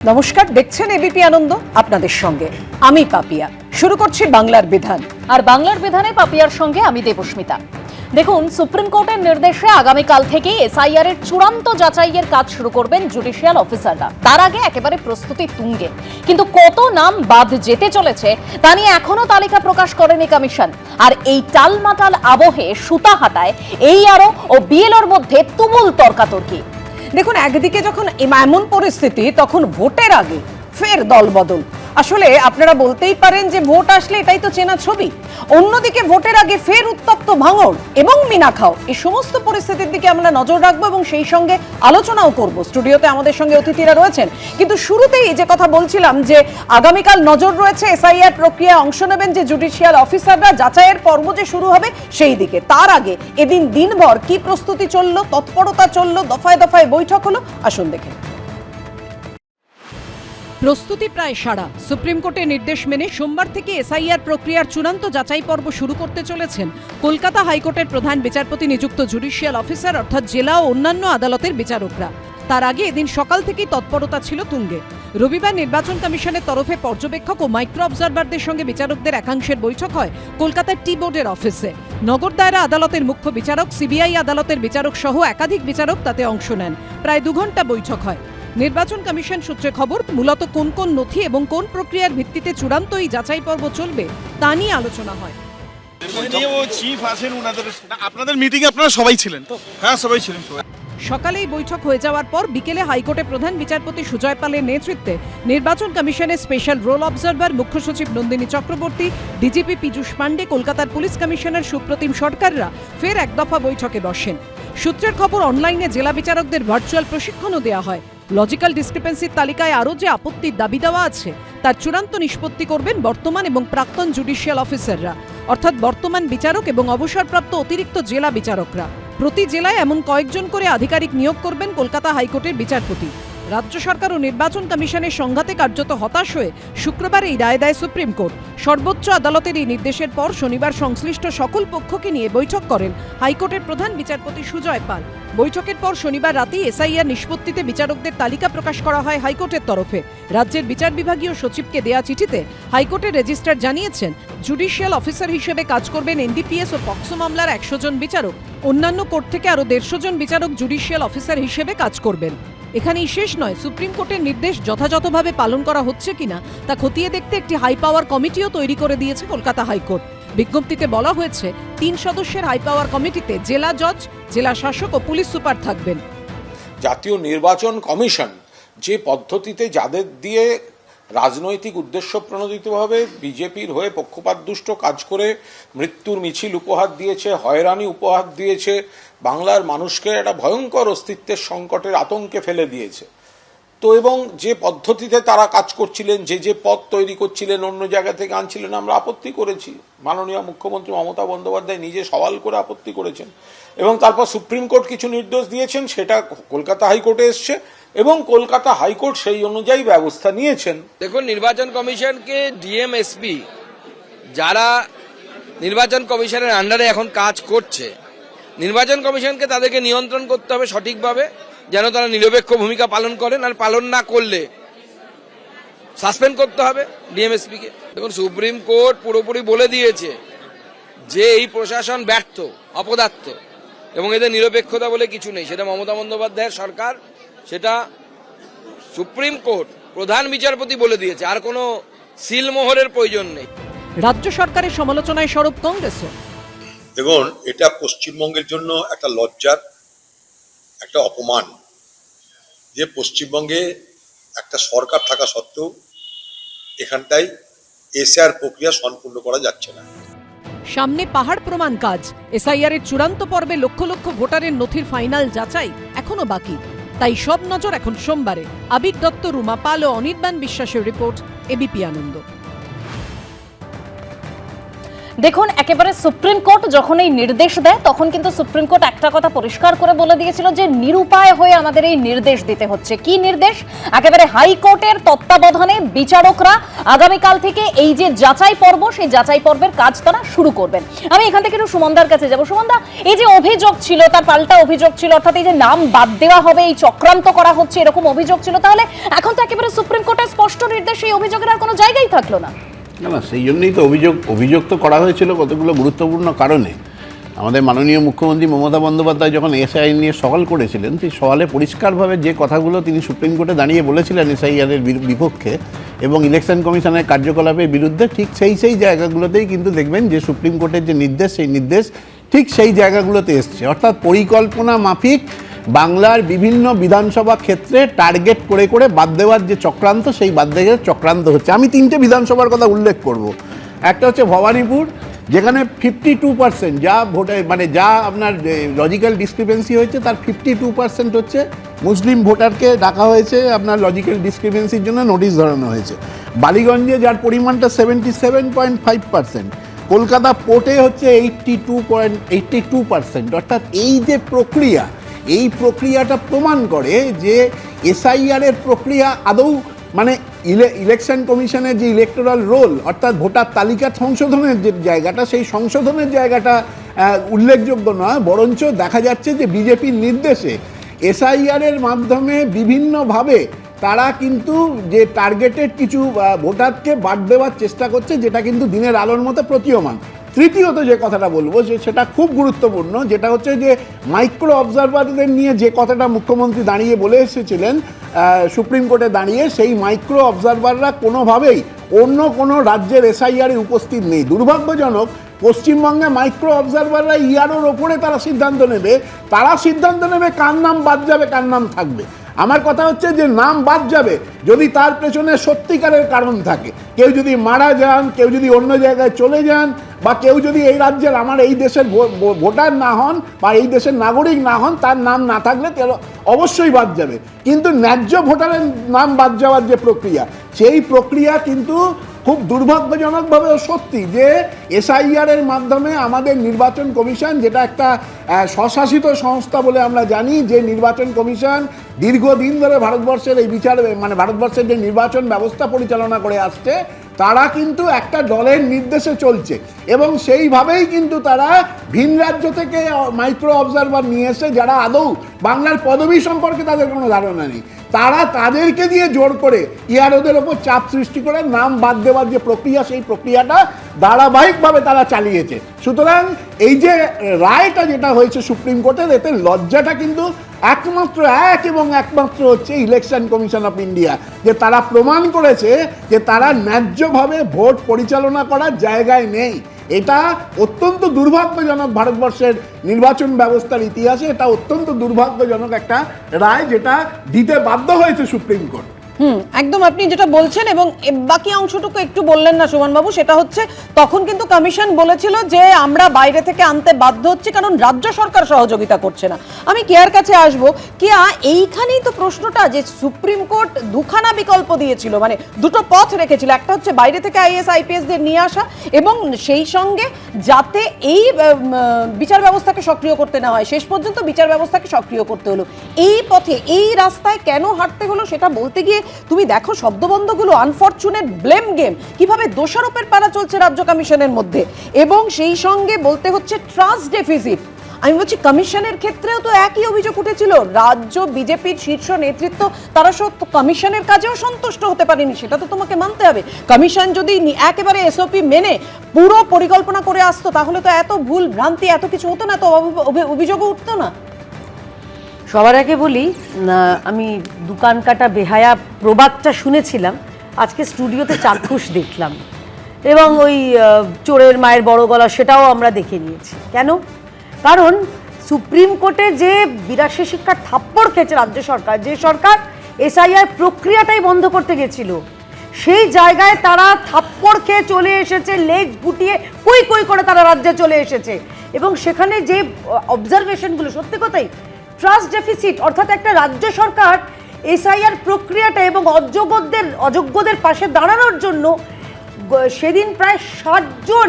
নমস্কার, দেখছেন এবিপি আনন্দ, আপনাদের সঙ্গে আমি পাপিয়া। শুরু করছি বাংলার বিধান। আর বাংলার বিধানে পাপিয়ার সঙ্গে আমি দেবস্মিতা। দেখুন, সুপ্রিম কোর্টের নির্দেশে আগামীকাল থেকেই এসআইআর এর চূড়ান্ত যাচাইয়ের কাজ শুরু করবেন জুডিশিয়াল অফিসাররা। তার আগে একেবারে প্রস্তুতি তুঙ্গে, কিন্তু কত নাম বাদ যেতে চলেছে তা নিয়ে এখনো তালিকা প্রকাশ করেনি কমিশন। আর এই টালমাটাল আবহে সুতাহাটায় এইআরও ও বিএলওর মধ্যে তুমুল তর্কাতর্কি। দেখুন, একদিকে যখন এমন পরিস্থিতি, তখন ভোটের আগে ফের দলবদল। আসলে আপনারা বলতেই পারেন যে ভোট আসলে এটাই তো চেনা ছবি। অন্যদিকে ভোটের আগে ফের উত্তপ্ত ভাঙড় এবং মিনাখাও। এই সমস্ত পরিস্থিতির দিকে আমরা নজর রাখবো এবং সেই সঙ্গে আলোচনাও করব। স্টুডিওতে আমাদের সঙ্গে অতিথিরা রয়েছেন, কিন্তু শুরুতেই যে কথা বলছিলাম যে আগামীকাল নজর রয়েছে এসআইআর প্রক্রিয়ায় অংশ নেবেন যে জুডিশিয়াল অফিসাররা, যাচাইয়ের পর্ব যে শুরু হবে সেই দিকে। তার আগে এদিন দিনভর কি প্রস্তুতি চললো, তৎপরতা চললো, দফায় দফায় বৈঠক হলো, আসুন দেখে। প্রস্তুতি প্রায় সারা। সুপ্রিম কোর্টের নির্দেশ মেনে সোমবার থেকে এসআইআর প্রক্রিয়ার চূড়ান্ত যাচাই পর্ব শুরু করতে চলেছেন কলকাতা হাইকোর্টের প্রধান বিচারপতি নিযুক্ত জুডিশিয়াল অফিসার, অর্থাৎ জেলা ও অন্যান্য আদালতের বিচারকরা। তার আগে এদিন সকাল থেকেই তৎপরতা ছিল তুঙ্গে। রবিবার নির্বাচন কমিশনের তরফে পর্যবেক্ষক ও মাইক্রো অবজারভারদের সঙ্গে বিচারকদের একাংশের বৈঠক হয় কলকাতার টি বোর্ডের অফিসে। নগর দায়রা আদালতের মুখ্য বিচারক, সিবিআই আদালতের বিচারক সহ একাধিক বিচারক তাতে অংশ নেন। প্রায় 2 ঘন্টা বৈঠক হয়। নির্বাচন কমিশন সূত্রে খবর, মূলত কোন কোন নথি এবং কোন প্রক্রিয়ার ভিত্তিতে চূড়ান্ত এই যাচাই পর্ব চলবে তা নিয়ে আলোচনা হয়। আপনাদের মিটিং আপনারা সবাই ছিলেন তো? হ্যাঁ, সবাই ছিলেন। সকালেই বৈঠক হয়ে যাওয়ার পর বিকেলে হাইকোর্টের প্রধান বিচারপতি সুজয় পালের নেতৃত্বে নির্বাচন কমিশনের স্পেশাল রোল অবজারভার মুখ্য সচিব নন্দিনী চক্রবর্তী, ডিজিপি পীযূষ পান্ডে, কলকাতার পুলিশ কমিশনার সুপ্রতিম সরকাররা ফের এক দফা বৈঠকে বসেন। সূত্রের খবর, অনলাইনে জেলা বিচারকদের ভার্চুয়াল প্রশিক্ষণও দেওয়া হয়। লজিক্যাল ডিসক্রিপেন্সির তালিকায় আরও যে আপত্তির দাবি দেওয়া আছে তার চূড়ান্ত নিষ্পত্তি করবেন বর্তমান এবং প্রাক্তন জুডিশিয়াল অফিসাররা, অর্থাৎ বর্তমান বিচারক এবং অবসরপ্রাপ্ত অতিরিক্ত জেলা বিচারকরা। প্রতি জেলায় এমন কয়েকজন করে আধিকারিক নিয়োগ করবেন কলকাতা হাইকোর্টের বিচারপতি। রাজ্য সরকার ও নির্বাচন কমিশনের সংঘাতে কার্যত হতাশ হয়ে শুক্রবার এই রায় দেয় সুপ্রিম কোর্ট। সর্বোচ্চ আদালতের এই নির্দেশের পর শনিবার সংশ্লিষ্ট সকল পক্ষকে নিয়ে বৈঠক করেন হাইকোর্টের প্রধান বিচারপতি সুজয় পাল। বৈঠকের পর শনিবার রাতেই এসআইআর নিষ্পত্তিতে বিচারকদের তালিকা প্রকাশ করা হয় হাইকোর্টের তরফে। রাজ্যের বিচার বিভাগীয় সচিবকে দেয়া চিঠিতে হাইকোর্টের রেজিস্ট্রার জানিয়েছেন, জুডিশিয়াল অফিসার হিসেবে কাজ করবেন এনডিপিএস ও পক্সো মামলার 100 জন বিচারক। অন্যান্য কোর্ট থেকে আরও 150 জন বিচারক জুডিশিয়াল অফিসার হিসেবে কাজ করবেন। এখানেই শেষ নয়, সুপ্রিম কোর্টের নির্দেশ যথাযথভাবে পালন করা হচ্ছে কিনা তা খতিয়ে দেখতে একটি হাই পাওয়ার কমিটিও তৈরি করে দিয়েছে কলকাতা হাইকোর্ট। বিজ্ঞপ্তিতে বলা হয়েছে, 3 সদস্যের হাই পাওয়ার কমিটিতে জেলা জজ, জেলা শাসক ও পুলিশ সুপার থাকবেন। জাতীয় নির্বাচন কমিশন যে পদ্ধতিতে যাদের দিয়ে রাজনৈতিক উদ্দেশ্য প্রণোদিতভাবে বিজেপির হয়ে পক্ষপাতদুষ্ট কাজ করে মৃত্যুর মিছিল উপহার দিয়েছে, হয়রানি উপহার দিয়েছে, বাংলার মানুষকে একটা ভয়ঙ্কর অস্তিত্বের সংকটের আতঙ্কে ফেলে দিয়েছে, তো এবং যে পদ্ধতিতে তারা কাজ করছিলেন, যে পদ তৈরি করছিলেন, অন্য জায়গা থেকে আনছিলেন, আমরা আপত্তি করেছি। মাননীয় মুখ্যমন্ত্রী মমতা বন্দ্যোপাধ্যায় নিজে সওয়াল করে আপত্তি করেছেন এবং তারপর সুপ্রিম কোর্ট কিছু নির্দেশ দিয়েছেন, সেটা কলকাতা হাইকোর্টে এসছে এবং কলকাতা হাইকোর্ট সেই অনুযায়ী ব্যবস্থা নিয়েছেন। দেখুন, নির্বাচন কমিশনকে ডিএম, এসপি যারা নির্বাচন কমিশনের আন্ডারে এখন কাজ করছে, নির্বাচন কমিশনকে তাদেরকে নিয়ন্ত্রণ করতে হবে সঠিকভাবে, যেন তারা নিরপেক্ষ ভূমিকা পালন করেন। আর পালন না করলে সাসপেন্ড করতে হবে ডিএমএসপিকে। দেখুন, সুপ্রিম কোর্ট পুরোপুরি বলে দিয়েছে যে এই প্রশাসন ব্যর্থ, অপদার্থ এবং এদের নিরপেক্ষতা বলে কিছু নেই। সেটা মমতা বন্দ্যোপাধ্যায়ের সরকার, সেটা সুপ্রিম কোর্ট প্রধান বিচারপতি বলে দিয়েছে। আর কোনো সিলমোহরের প্রয়োজন নেই। রাজ্য সরকারের সমালোচনায় সরব কংগ্রেসও। দেখুন, এটা পশ্চিমবঙ্গের জন্য একটা লজ্জার, একটা অপমান যে পশ্চিমবঙ্গে একটা সরকার থাকা সত্ত্বেও এখানটায় এসআইআর প্রক্রিয়া সম্পূর্ণ করা যাচ্ছে না। সামনে পাহাড় প্রমাণ কাজ। এসআইআর এর চূড়ান্ত পর্বে লক্ষ লক্ষ ভোটারের নথির ফাইনাল যাচাই এখনো বাকি। তাই সব নজর এখন সোমবারে। আবির দত্ত, রুমা পাল ও অনির্বাণ বিশ্বাসের রিপোর্ট, এবিপি আনন্দ। দেখুন, একেবারে সুপ্রিম কোর্ট যখন এই নির্দেশ দেয় তখন কিন্তু সুপ্রিম কোর্ট একটা কথা পরিষ্কার করে বলে দিয়েছিল যে নিরুপায় হয়ে আমাদের এই নির্দেশ দিতে হচ্ছে। কি নির্দেশ? একেবারে হাইকোর্টের তত্ত্বাবধানে বিচারকরা আগামীকাল থেকে এই যে যাচাই পর্ব, সেই যাচাই পর্বের কাজ তারা শুরু করবেন। আমি এখান থেকে একটু সুমনদার কাছে যাব। সুমনদা, এই যে অভিযোগ ছিল, তার পাল্টা অভিযোগ ছিল, অর্থাৎ এই যে নাম বাদ দেওয়া হবে, এই চক্রান্ত করা হচ্ছে, এরকম অভিযোগ ছিল, তাহলে এখন তো একেবারে সুপ্রিম কোর্টের স্পষ্ট নির্দেশ, এই অভিযোগের আর কোনো জায়গাই থাকলো না। না, সেই জন্যই তো অভিযোগ তো করা হয়েছিল কতগুলো গুরুত্বপূর্ণ কারণে। আমাদের মাননীয় মুখ্যমন্ত্রী মমতা বন্দ্যোপাধ্যায় যখন এসআইআর নিয়ে সওয়াল করেছিলেন, সেই সওয়ালে পরিষ্কারভাবে যে কথাগুলো তিনি সুপ্রিম কোর্টে দাঁড়িয়ে বলেছিলেন এসআইআরের বিপক্ষে এবং ইলেকশন কমিশনের কার্যকলাপের বিরুদ্ধে, ঠিক সেই জায়গাগুলোতেই কিন্তু দেখবেন যে সুপ্রিম কোর্টের যে নির্দেশ, সেই নির্দেশ ঠিক সেই জায়গাগুলোতে এসছে। অর্থাৎ পরিকল্পনা মাফিক বাংলার বিভিন্ন বিধানসভা ক্ষেত্রে টার্গেট করে করে বাদ দেওয়ার যে চক্রান্ত, সেই বাদ দেওয়ার চক্রান্ত হচ্ছে। আমি 3টে বিধানসভার কথা উল্লেখ করব। একটা হচ্ছে ভবানীপুর, যেখানে 52% যা ভোটে মানে যা আপনার লজিক্যাল ডিসক্রিপেন্সি হয়েছে, তার 52% হচ্ছে মুসলিম ভোটারকে ডাকা হয়েছে, আপনার লজিক্যাল ডিসক্রিপেন্সির জন্য নোটিশ ধরানো হয়েছে। বালিগঞ্জে যার পরিমাণটা 77.5%, কলকাতা পোর্টে হচ্ছে 82%। অর্থাৎ এই যে প্রক্রিয়া, এই প্রক্রিয়াটা প্রমাণ করে যে এসআইআরের প্রক্রিয়া আদৌ মানে ইলেকশন কমিশনের যে ইলেকটোরাল রোল, অর্থাৎ ভোটার তালিকা সংশোধনের যে জায়গাটা, সেই সংশোধনের জায়গাটা উল্লেখযোগ্য নয়, বরঞ্চ দেখা যাচ্ছে যে বিজেপির নির্দেশে এসআইআরের মাধ্যমে বিভিন্নভাবে তারা কিন্তু যে টার্গেটেড কিছু ভোটারকে বাদ দেওয়ার চেষ্টা করছে, যেটা কিন্তু দিনের আলোর মতো প্রতীয়মান। তৃতীয়ত যে কথাটা বলবো সেটা খুব গুরুত্বপূর্ণ, যেটা হচ্ছে যে মাইক্রো অবজারভারদের নিয়ে যে কথাটা মুখ্যমন্ত্রী দাঁড়িয়ে বলে এসেছিলেন সুপ্রিম কোর্টে দাঁড়িয়ে, সেই মাইক্রো অবজারভাররা কোনোভাবেই অন্য কোনো রাজ্যের এসআইআরে উপস্থিত নেই। দুর্ভাগ্যজনক, পশ্চিমবঙ্গে মাইক্রো অবজারভাররা ইয়ারোর ওপরে তারা সিদ্ধান্ত নেবে কার নাম বাদ যাবে, কার নাম থাকবে। আমার কথা হচ্ছে যে নাম বাদ যাবে যদি তার পেছনে সত্যিকারের কারণ থাকে। কেউ যদি মারা যান, কেউ যদি অন্য জায়গায় চলে যান, বা কেউ যদি এই রাজ্যের আমার এই দেশের ভোটার না হন বা এই দেশের নাগরিক না হন, তার নাম না থাকলে অবশ্যই বাদ যাবে। কিন্তু ন্যায্য ভোটারের নাম বাদ যাওয়ার যে প্রক্রিয়া, সেই প্রক্রিয়া কিন্তু খুব দুর্ভাগ্যজনকভাবে সত্যি যে এসআইআরের মাধ্যমে আমাদের নির্বাচন কমিশন, যেটা একটা স্বশাসিত সংস্থা বলে আমরা জানি, যে নির্বাচন কমিশন দীর্ঘদিন ধরে ভারতবর্ষের এই ভারতবর্ষের যে নির্বাচন ব্যবস্থা পরিচালনা করে আসছে, তারা কিন্তু একটা দলের নির্দেশে চলছে এবং সেইভাবেই কিন্তু তারা ভিন রাজ্য থেকে মাইক্রো অবজারভার নিয়ে এসে, যারা আদৌ বাংলার পদবি সম্পর্কে তাদের কোনো ধারণা নেই, তারা তাদেরকে দিয়ে জোর করে ইয়ারোদের ওপর চাপ সৃষ্টি করে নাম বাদ দেওয়ার যে প্রক্রিয়া, সেই প্রক্রিয়াটা ধারাবাহিকভাবে তারা চালিয়েছে। সুতরাং এই যে রায়টা যেটা হয়েছে সুপ্রিম কোর্টের, এতে লজ্জাটা কিন্তু একমাত্র হচ্ছে ইলেকশন কমিশন অফ ইন্ডিয়া, যে তারা প্রমাণ করেছে যে তারা ন্যায্যভাবে ভোট পরিচালনা করার জায়গায় নেই। এটা অত্যন্ত দুর্ভাগ্যজনক ভারতবর্ষের নির্বাচন ব্যবস্থার ইতিহাসে, এটা অত্যন্ত দুর্ভাগ্যজনক একটা রায়, যেটা দিতে বাধ্য হয়েছে সুপ্রিম কোর্ট। একদম আপনি যেটা বলছেন, এবং বাকি অংশটুকু একটু বললেন না সুমনবাবু, সেটা হচ্ছে তখন কিন্তু কমিশন বলেছিল যে আমরা বাইরে থেকে আনতে বাধ্য হচ্ছি কারণ রাজ্য সরকার সহযোগিতা করছে না। আমি কেয়ার কাছে আসবো। কেয়া, এইখানেই তো প্রশ্নটা, যে সুপ্রিম কোর্ট দুখানা বিকল্প দিয়েছিল, মানে দুটো পথ রেখেছিল। একটা হচ্ছে বাইরে থেকে আইএস আইপিএস দের নিয়ে আসা, এবং সেই সঙ্গে যাতে এই বিচার ব্যবস্থাকে সক্রিয় করতে না হয়, শেষ পর্যন্ত বিচার ব্যবস্থাকে সক্রিয় করতে হলো। এই পথে, এই রাস্তায় কেন হাঁটতে হলো সেটা বলতে গিয়ে তুমি দেখো শব্দবন্ধগুলো, আনফরচুনেট, ব্লেম গেম, কিভাবে দোষারোপের পারা চলছে রাজ্য কমিশনের মধ্যে, এবং সেই সঙ্গে বলতে হচ্ছে ট্রাস্ট ডেফিসিট। আমি বলছি কমিশনের ক্ষেত্রেও তো একই অভিযোগ উঠেছিল, রাজ্য বিজেপির শীর্ষ নেতৃত্ব তারা কমিশনের কাজেও সন্তুষ্ট হতে পারেনি, সেটা তো তোমাকে মানতে হবে। কমিশন যদি একেবারে এসওপি মেনে পুরো পরিকল্পনা করে আসতো, তাহলে তো এত ভুল ভ্রান্তি, এত কিছু হতো না, তো অভিযোগও উঠতো না। সবার আগে বলি, আমি দোকান কাটা বেহায়া প্রবাদটা শুনেছিলাম, আজকে স্টুডিওতে চাক্ষুষ দেখলাম, এবং ওই চোরের মায়ের বড় গলা সেটাও আমরা দেখে নিয়েছি। কেন? কারণ সুপ্রিম কোর্টে যে 82 শিক্ষার থাপ্পড় খেয়েছে রাজ্য সরকার, যে সরকার এসআইআর প্রক্রিয়াটাই বন্ধ করতে গেছিল, সেই জায়গায় তারা থাপ্পড় খেয়ে চলে এসেছে, লেজ গুটিয়ে কুই কুই করে তারা রাজ্যে চলে এসেছে। এবং সেখানে যে অবজারভেশনগুলো, সত্যি কথাই ট্রাস্ট ডেফিসিট, অর্থাৎ একটা রাজ্য সরকার এসআইআর প্রক্রিয়াটা এবং অযোগ্যদের পাশে দাঁড়ানোর জন্য সেদিন প্রায় 60 জন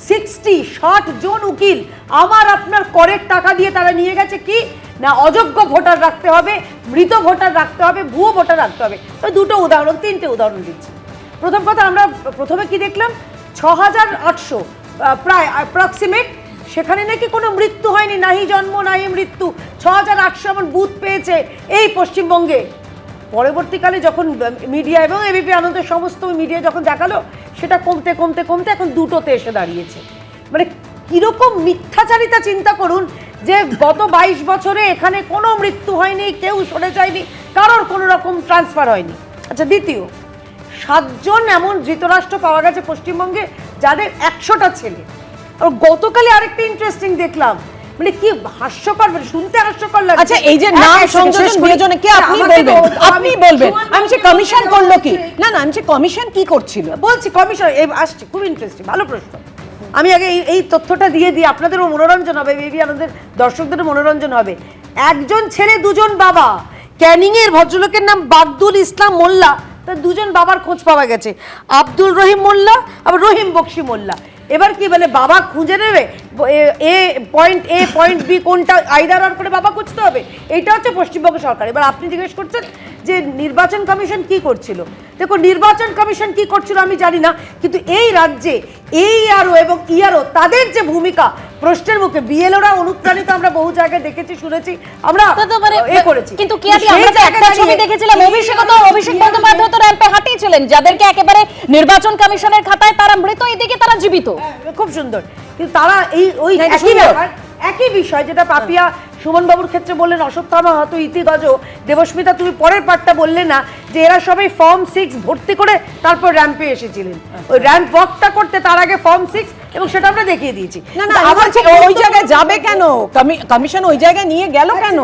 60 জন উকিল আমার আপনার করের টাকা দিয়ে তারা নিয়ে গেছে কি না অযোগ্য ভোটার রাখতে হবে, মৃত ভোটার রাখতে হবে, ভুয়ো ভোটার রাখতে হবে। তো দুটো উদাহরণ, তিনটে উদাহরণ দিচ্ছি। প্রথম কথা, আমরা প্রথমে কি দেখলাম, 6800 প্রায় অ্যাপ্রক্সিমেট, সেখানে নাকি কোনো মৃত্যু হয়নি, নাহি জন্ম নাহি মৃত্যু, 6800 এমন বুথ পেয়েছে এই পশ্চিমবঙ্গে। পরবর্তীকালে যখন মিডিয়া এবং এবিপি আনন্দের সমস্ত মিডিয়া যখন দেখালো, সেটা কমতে কমতে কমতে এখন দুটোতে এসে দাঁড়িয়েছে। মানে কিরকম মিথ্যাচারিতা চিন্তা করুন, যে গত 22 বছরে এখানে কোনো মৃত্যু হয়নি, কেউ সরে যায়নি, কারোর কোনো রকম ট্রান্সফার হয়নি। আচ্ছা, দ্বিতীয়, 7 জন এমন ধৃতরাষ্ট্র পাওয়া গেছে পশ্চিমবঙ্গে যাদের 100টা ছেলে। আর গতকালে আরেকটা ইন্টারেস্টিং দেখলাম, মানে কি হাস্যকর, মানে শুনতে হাস্যকর লাগে। আচ্ছা, এই যে নাম সংযোজন বিয়োজনে কে আপনি বলবেন, আপনি বলবেন আমি যে কমিশন করলো কি না, না আমি যে কমিশন কি করছিল বলছি, কমিশন আসছে, খুব ইন্টারেস্টিং, ভালো প্রশ্ন। আমি আগে এই তথ্যটা দিয়ে দিই, আপনাদেরও মনোরঞ্জন হবে, বেবি আমাদের দর্শকদেরও মনোরঞ্জন হবে। একজন ছেলে, দুজন বাবা। ক্যানিং এর ভদ্রলোকের নাম বাগদুল ইসলাম মোল্লা, তার দুজন বাবার খোঁজ পাওয়া গেছে, আব্দুল রহিম মোল্লা আবার রহিম বক্সি মোল্লা। এবার কি বলে, বাবা খুঁজে নেবে এ পয়েন্ট বি কোনটা, আইদার আর করে বাবা খুঁজতে হবে। এইটা হচ্ছে পশ্চিমবঙ্গ সরকার। এবার আপনি জিজ্ঞেস করছেন যে নির্বাচন কমিশন কি করছিল। দেখো, নির্বাচন কমিশন কি করছিল আমি জানি না, কিন্তু এই রাজ্যে AERO এবং ERO তাদের যে ভূমিকা প্রশ্নের মুখে, বিএলওরা অনুপ্রাণিত আমরা বহু জায়গায় দেখেছি, শুনেছি, আমরা করেছি। কিন্তু কি আমরা তো একটা ছবি দেখেছিলাম, অভিষেক বন্দ্যোপাধ্যায় তো র্যাম্পে হাঁটিয়েছিলেন, যাদেরকে একেবারে নির্বাচন কমিশনের খাতায় তারা মৃত, এদিকে তারা জীবিত। খুব সুন্দর। কিন্তু তারা ওই একই বিষয় যেটা পাপিয়া সুমন বাবুর ক্ষেত্রে বললেন, অশ্বত্থামা হয়তো ইতিগজ, দেবস্মিতা তুমি পরের পার্টটা বললে না, যে এরা সবাই ফর্ম 6 ভর্তি করে তারপর র্যাম্পে এসেছিলেন। ওই র্যাম্প ওয়াকটা করতে তার আগে ফর্ম 6, এবং সেটা আমরা দেখিয়ে দিয়েছি। না না, আবার ওই জায়গায় যাবে কেন, কমিশন ওই জায়গায় নিয়ে গেল কেন?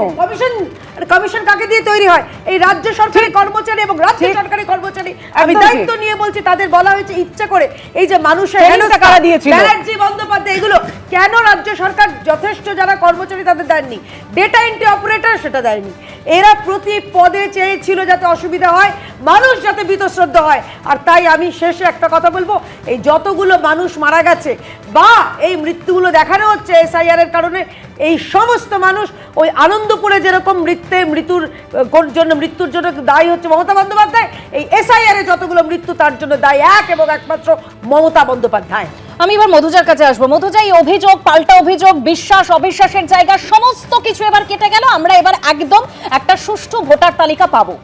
কমিশন কাকে দিয়ে তৈরি হয়? এই রাজ্য সরকারি কর্মচারী এবং রাজ্য সরকারি কর্মচারী। আমি দায়িত্ব নিয়ে বলছি, তাদের বলা হয়েছে ইচ্ছা করে, এই যে মানুষের কারা দিয়েছিল, ব্যানার্জি বন্দ্যোপাধ্যায়, এগুলো কেন রাজ্য সরকার যথেষ্ট যারা কর্মচারী তাদের দেননি? ডেটা এন্ট্রি অপারেটর সেটা দেয়নি। এরা প্রতি পদে চেয়েছিল যাতে অসুবিধা হয়, মানুষ যাতে বীতশ্রদ্ধ হয়। আর তাই আমি শেষে একটা কথা বলবো, এই যতগুলো মানুষ মারা গেছে বা এই মৃত্যুগুলো দেখানো হচ্ছে SIR এর কারণে, এই সমস্ত মানুষ ওই আনন্দপুরে যেরকম মৃত্যুর জন্য দায়ী হচ্ছে মমতা বন্দ্যোপাধ্যায়, এই SIR এ যতগুলো মৃত্যু তার জন্য দায়ী এক এবং একমাত্র মমতা বন্দ্যোপাধ্যায়। আমি এবার মধুজার কাছে আসবো। মধুজা, এই অভিযোগ, পাল্টা অভিযোগ, বিশ্বাস অবিশ্বাসের জায়গা সমস্ত কিছু এবার কেটে গেল, আমরা এবার একদম একটা সুষ্ঠু ভোটার তালিকা পাবো।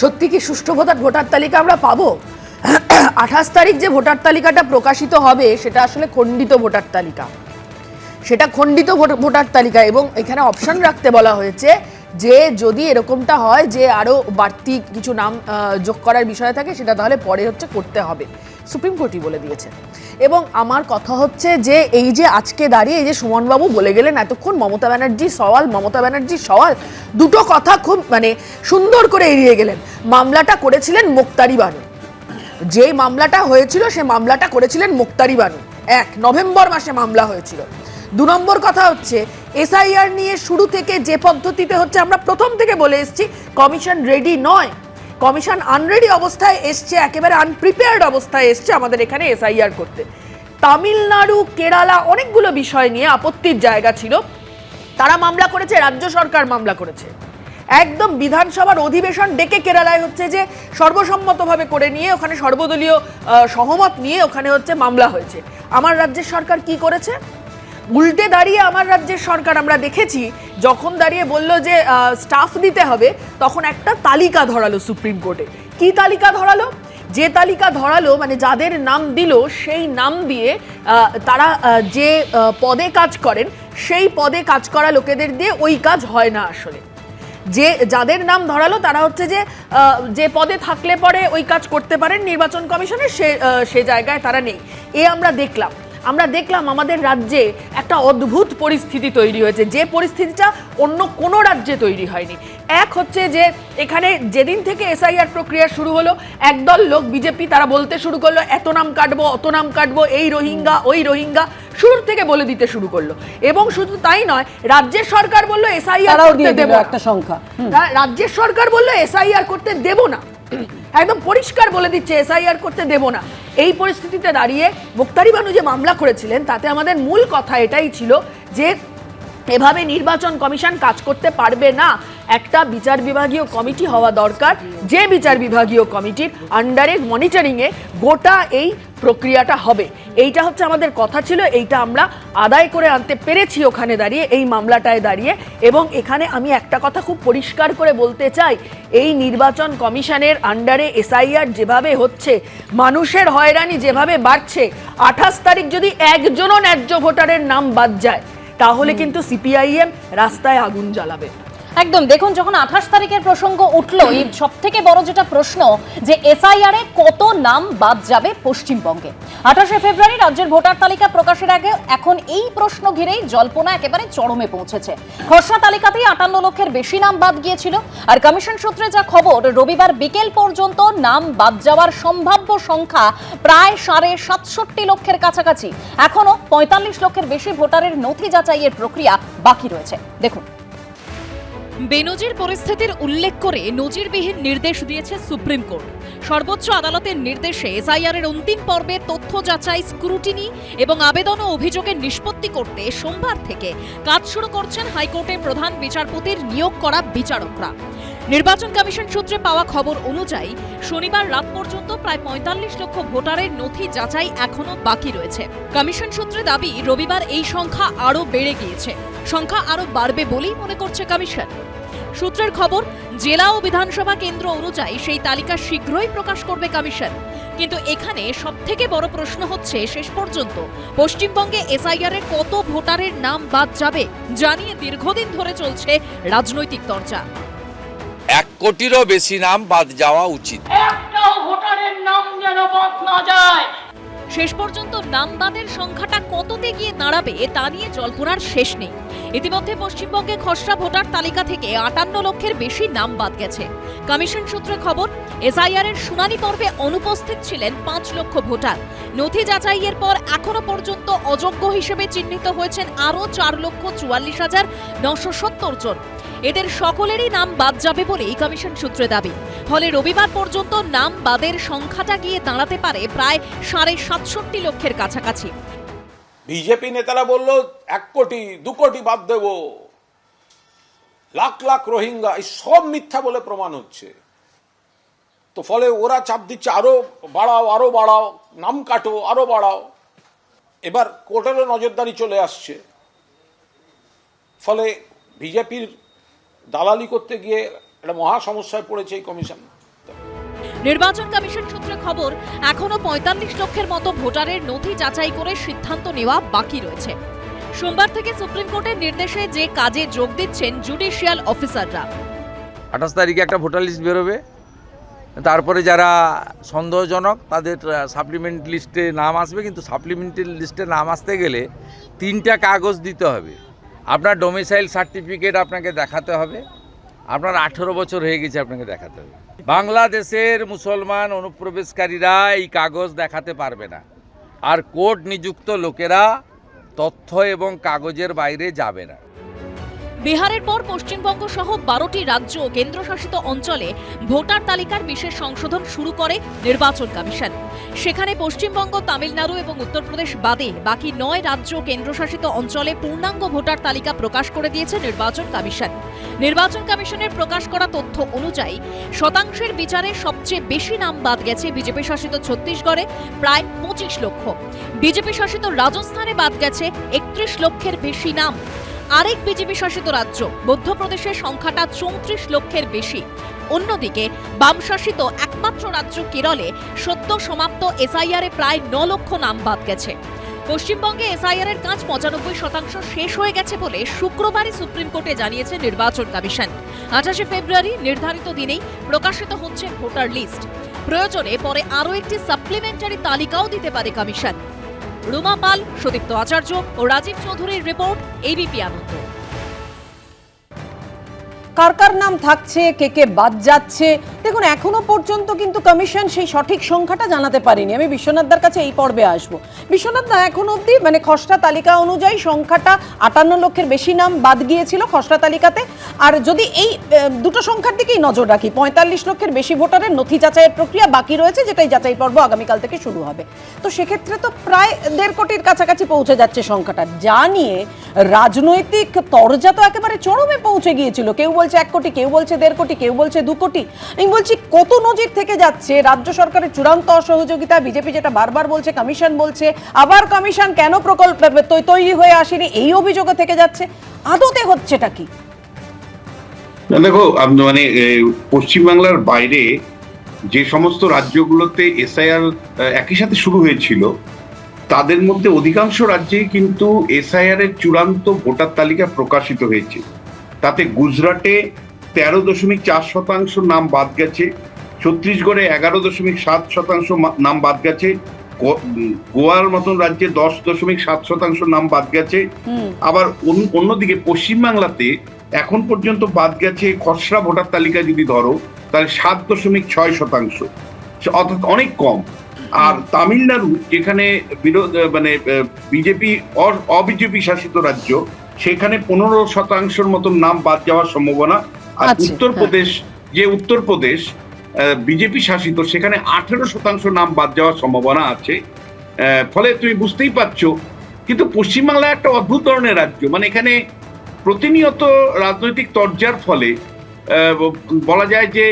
সত্যি কি সুষ্ঠু ভোটার তালিকা আমরা পাবো? 28 তারিখ যে ভোটার তালিকাটা প্রকাশিত হবে সেটা আসলে খণ্ডিত ভোটার তালিকা, সেটা খণ্ডিত ভোটার তালিকা। এবং এখানে অপশন রাখতে বলা হয়েছে যে যদি এরকমটা হয় যে আরো বাড়তি কিছু নাম যোগ করার বিষয় থাকে, সেটা তাহলে পরে করতে হবে, সুপ্রিম কোর্টই বলে দিয়েছে। এবং আমার কথা হচ্ছে যে এই যে আজকে দাঁড়িয়ে এই যে সুমনবাবু বলে গেলেন এতক্ষণ মমতা ব্যানার্জির সওয়াল, দুটো কথা খুব মানে সুন্দর করে এড়িয়ে গেলেন। মামলাটা করেছিলেন মুক্তারি বানু, যেই মামলাটা হয়েছিল সে মামলাটা করেছিলেন মুক্তারি বানু, 1 নভেম্বর মাসে মামলা হয়েছিল। 2 নম্বর কথা হচ্ছে, SIR নিয়ে শুরু থেকে যে পদ্ধতিতে হচ্ছে, আমরা প্রথম থেকে বলে এসেছি কমিশন রেডি নয়, কমিশন আনরেডি অবস্থায় এসছে, একেবারে আনপ্রিপেয়ার্ড অবস্থায় এসছে আমাদের এখানে SIR করতে। তামিলনাড়ু, কেরালা অনেকগুলো বিষয় নিয়ে আপত্তির জায়গা ছিল, তারা মামলা করেছে, রাজ্য সরকার মামলা করেছে। একদম বিধানসভার অধিবেশন ডেকে কেরালায় হচ্ছে যে সর্বসম্মতভাবে করে নিয়ে, ওখানে সর্বদলীয় সহমত নিয়ে ওখানে মামলা হয়েছে। আমার রাজ্যের সরকার কি করেছে? উল্টে দাঁড়িয়ে আমার রাজ্যের সরকার আমরা দেখেছি, যখন দাঁড়িয়ে বলল যে স্টাফ দিতে হবে, তখন একটা তালিকা ধরালো সুপ্রিম কোর্টে। কি তালিকা ধরালো? যে তালিকা ধরালো, মানে যাদের নাম দিল সেই নাম দিয়ে তারা যে পদে কাজ করেন, সেই পদে কাজ করা লোকেদের দিয়ে ওই কাজ হয় না আসলে। যাদের নাম ধরালো তারা হচ্ছে যে পদে থাকলে পরে ওই কাজ করতে পারেন নির্বাচন কমিশনের, সে জায়গায় তারা নেই। আমরা দেখলাম আমাদের রাজ্যে একটা অদ্ভুত পরিস্থিতি তৈরি হয়েছে, যে পরিস্থিতিটা অন্য কোনো রাজ্যে তৈরি হয়নি। এক হচ্ছে যে এখানে যেদিন থেকে SIR প্রক্রিয়া শুরু হলো, একদল লোক বিজেপি তারা বলতে শুরু করলো এত নাম কাটবো, অত নাম কাটবো, এই রোহিঙ্গা ওই রোহিঙ্গা, শুরুর থেকে বলে দিতে শুরু করলো। এবং শুধু তাই নয়, রাজ্যের সরকার বললো SIR করতে দেব, একটা সংখ্যা রাজ্যের সরকার বললো SIR করতে দেব না। একদম পরিষ্কার বলে দিচ্ছে এসআইআর করতে দেব না। এই পরিস্থিতিতে দাঁড়িয়ে মুক্তারি বানু যে মামলা করেছিলেন তাতে আমাদের মূল কথা এটাই ছিল যে এভাবে নির্বাচন কমিশন কাজ করতে পারবে না, একটা বিচার বিভাগীয় কমিটি হওয়া দরকার, যে বিচার বিভাগীয় কমিটির আন্ডারে মনিটরিংয়ে গোটা এই প্রক্রিয়াটা হবে। এইটা হচ্ছে আমাদের কথা ছিল, এইটা আমরা আদায় করে আনতে পেরেছি ওখানে দাঁড়িয়ে, এই মামলাটায় দাঁড়িয়ে। এবং এখানে আমি একটা কথা খুব পরিষ্কার করে বলতে চাই, এই নির্বাচন কমিশনের আন্ডারে এসআইআর যেভাবে হচ্ছে, মানুষের হয়রানি যেভাবে বাড়ছে, 28 তারিখ যদি একজনও ন্যায্য ভোটারের নাম বাদ যায় তাহলে কিন্তু সিপিআইএম রাস্তায় আগুন জ্বালাবে। একদম, দেখুন যখন 28 তারিখের প্রসঙ্গ উঠলো, এই সব থেকে বড় যেটা প্রশ্ন যে এসআইআর এ কত নাম বাদ যাবে পশ্চিমবঙ্গে। 28শে ফেব্রুয়ারি রাজ্যের ভোটার তালিকা প্রকাশের আগে এখন এই প্রশ্ন ঘিরেই জল্পনা একেবারে চরমে পৌঁছেছে। খসড়া তালিকাতেই 58 লক্ষের বেশি নাম বাদ গিয়েছিল, আর কমিশন সূত্রে যা খবর, রবিবার বিকেল পর্যন্ত নাম বাদ যাওয়ার সম্ভাব্য সংখ্যা প্রায় 67.5 লক্ষের কাছাকাছি। এখনো 45 লক্ষের বেশি ভোটারের নথি যাচাইয়ের প্রক্রিয়া বাকি রয়েছে। দেখুন, বেনজির পরিস্থিতির উল্লেখ করে নজিরবিহীন নির্দেশ দিয়েছে সুপ্রিম কোর্ট। সর্বোচ্চ আদালতের নির্দেশে এসআইআর এর অন্তিম পর্বে তথ্য যাচাই, স্ক্রুটিনি এবং আবেদন ও অভিযোগের নিষ্পত্তি করতে সোমবার থেকে কাজ শুরু করছেন হাইকোর্টের প্রধান বিচারপতির নিয়োগ করা বিচারকরা। নির্বাচন কমিশন সূত্রে পাওয়া খবর অনুযায়ী শনিবার রাত পর্যন্ত প্রায় 45 লক্ষ ভোটারের নথি যাচাই এখনো বাকি রয়েছে। কমিশন সূত্রে দাবি, রবিবার এই সংখ্যা আরও বেড়ে গিয়েছে। সংখ্যা আরও বাড়বে বলেই মনে করছে কমিশন। সূত্রের খবর, জেলা ও বিধানসভা কেন্দ্র অনুযায়ী সেই তালিকা শীঘ্রই প্রকাশ করবে কমিশন। কিন্তু এখানে সবথেকে বড় প্রশ্ন হচ্ছে, শেষ পর্যন্ত পশ্চিমবঙ্গে এসআইআর এর কত ভোটারের নাম বাদ যাবে জানিয়ে দীর্ঘদিন ধরে চলছে রাজনৈতিক চর্চা। 1 কোটিরও বেশি নাম বাদ যাওয়া উচিত। একটাও ভোটারের নাম যেন বাদ না যায়। শেষ পর্যন্ত নাম বাদের সংখ্যাটা কততে গিয়ে দাঁড়াবে তা নিয়ে জল্পনার শেষ নেই। ইতিমধ্যে পশ্চিমবঙ্গে খসড়া ভোটার তালিকা থেকে 58 লক্ষের বেশি নাম বাদ গেছে। কমিশন সূত্রে খবর, এসআইআর এর শুনানি পর্বে অনুপস্থিত ছিলেন 5 লক্ষ ভোটার। নথি যাচাইয়ের পর এখনো পর্যন্ত অযোগ্য হিসেবে চিহ্নিত হয়েছেন আরও 4,44,970 জন। এদের সকলেরই নাম বাদ যাবে বলেই কমিশন সূত্রে দাবি। ফলে রবিবার পর্যন্ত নাম বাদের সংখ্যাটা গিয়ে দাঁড়াতে পারে প্রায় 67.5 লক্ষের কাছাকাছি। বিজেপি নেতারা বলল 1 কোটি 2 কোটি বাদ দেব, লাখ লাখ রোহিঙ্গা, এই সব মিথ্যা বলে প্রমাণ হচ্ছে। তো ফলে ওরা চাপ দিচ্ছে আরো বাড়াও, নাম কাটো, আরো বাড়াও। এবার কোর্টেরও নজরদারি চলে আসছে। ফলে বিজেপির দালালি করতে গিয়ে একটা মহা সমস্যায় পড়েছে এই কমিশন। নির্বাচন কমিশন সূত্রে খবর, এখনো 45 লক্ষের মতো ভোটারের নথি যাচাই করে সিদ্ধান্ত নেওয়া বাকি রয়েছে। সোমবার থেকে সুপ্রিম কোর্টের নির্দেশে যে কাজে যোগ দিচ্ছেন জুডিশিয়াল অফিসাররা। 28 তারিখে একটা ভোটার লিস্ট বেরোবে, তারপরে যারা সন্দেহজনক তাদের সাপ্লিমেন্ট লিস্টে নাম আসবে। কিন্তু সাপ্লিমেন্টারি লিস্টে নাম আসতে গেলে 3টা কাগজ দিতে হবে। আপনার ডোমিসাইল সার্টিফিকেট আপনাকে দেখাতে হবে, আপনার 18 বছর হয়ে গেছে আপনাকে দেখাতে হবে। বাংলাদেশের মুসলমান অনুপ্রবেশকারীরা এই কাগজ দেখাতে পারবে না, আর কোর্ট নিযুক্ত লোকেরা তথ্য এবং কাগজের বাইরে যাবে না। বিহারের পর পশ্চিমবঙ্গ সহ 12টি রাজ্য ও কেন্দ্রশাসিত অঞ্চলে ভোটার তালিকার বিশেষ সংশোধন শুরু করে নির্বাচন কমিশন। সেখানে পশ্চিমবঙ্গ, তামিলনাড়ু এবং উত্তরপ্রদেশ বাদে বাকি 9 রাজ্য ও কেন্দ্রশাসিত অঞ্চলে পূর্ণাঙ্গ ভোটার তালিকা প্রকাশ করে দিয়েছে নির্বাচন কমিশন। নির্বাচন কমিশনের প্রকাশ করা তথ্য অনুযায়ী শতাংশের বিচারে সবচেয়ে বেশি নাম বাদ গেছে বিজেপি শাসিত ছত্তিশগড়ে প্রায় 25 লক্ষ। বিজেপি শাসিত রাজস্থানে বাদ গেছে 31 লক্ষের বেশি নাম। আরেক বিজেপি শাসিত রাজ্য মধ্যপ্রদেশের সংখ্যাটা 34 লক্ষের বেশি। অন্যদিকে বাম শাসিত একমাত্র রাজ্য কেরলে সদ্য সমাপ্ত এসআইআর এ প্রায় 9 লক্ষ নাম বাদ গেছে। পশ্চিমবঙ্গে এসআইআর এর কাজ 95% শেষ হয়ে গেছে বলে শুক্রবারই সুপ্রিম কোর্টে জানিয়েছে নির্বাচন কমিশন। 28শে ফেব্রুয়ারি নির্ধারিত দিনেই প্রকাশিত হচ্ছে ভোটার লিস্ট। প্রয়োজনে পরে আরও একটি সাপ্লিমেন্টারি তালিকাও দিতে পারে কমিশন। রুমা পাল, সুদীপ্ত আচার্য ও রাজীব চৌধুরীর রিপোর্ট, এবিপি আনন্দ। কার কার নাম থাকছে, কে কে বাদ যাচ্ছে, দেখুন এখনো পর্যন্ত কিন্তু কমিশন সেই সঠিক সংখ্যাটা জানাতে পারেনি। আমি বিশ্বনাথদার কাছে এই পর্বে আসবো। বিশ্বনাথ দা, এখন অবধি মানে খসড়া তালিকা অনুযায়ী সংখ্যাটা 58 লক্ষের বেশি নাম বাদ গিয়েছিল খসড়া তালিকাতে। আর যদি এই দুটো সংখ্যার দিকেই নজর রাখি, 45 লক্ষের বেশি ভোটারের নথি যাচাইয়ের প্রক্রিয়া বাকি রয়েছে, যেটাই যাচাই পর্ব আগামীকাল থেকে শুরু হবে। তো সেক্ষেত্রে তো প্রায় 1.5 কোটির কাছাকাছি পৌঁছে যাচ্ছে সংখ্যাটা, যা নিয়ে রাজনৈতিক তরজা তো একেবারে চরমে পৌঁছে গিয়েছিল। কেউ বলছে 1 কোটি, কেউ বলছে 1.5 কোটি, কেউ বলছে 2 কোটি। আমি বলছি কত নজির থেকে যাচ্ছে রাজ্য সরকারের চূড়ান্ত অসহযোগিতা। বিজেপি যেটা বারবার বলছে, কমিশন বলছে, আবার কমিশন কেন প্রকল্প তৈরি হয়ে আসেনি, এই অভিযোগও থেকে যাচ্ছে। আদতে হচ্ছেটা কি? দেখো, মানে পশ্চিমবাংলার বাইরে যে সমস্ত রাজ্যগুলোতে এসআইআর একই সাথে শুরু হয়েছিল, তাদের মধ্যে অধিকাংশ রাজ্যেই কিন্তু এসআইআর এর চূড়ান্ত ভোটার তালিকা প্রকাশিত হয়েছে। তাতে গুজরাটে 13.4% নাম বাদ গেছে, ছত্তিশগড়ে 11.7% নাম বাদ গেছে, গোয়ার মতন রাজ্যে 10.7% নাম বাদ গেছে। আবার অন্যদিকে পশ্চিমবাংলাতে এখন পর্যন্ত বাদ গেছে খসড়া ভোটার তালিকা যদি ধরো তাহলে 7.6%, অর্থাৎ অনেক কম। আর তামিলনাড়ু, যেখানে মানে বিজেপি অবিজেপি শাসিত রাজ্য, সেখানে 15% মতন নাম বাদ যাওয়ার সম্ভাবনা। আর উত্তরপ্রদেশ বিজেপি শাসিত, সেখানে 18% নাম বাদ যাওয়ার সম্ভাবনা আছে। ফলে তুমি বুঝতেই পারছো, কিন্তু পশ্চিমবাংলা একটা অদ্ভুত ধরনের রাজ্য। মানে এখানে প্রতিনিয়ত রাজনৈতিক তরজার ফলে বলা যায় যে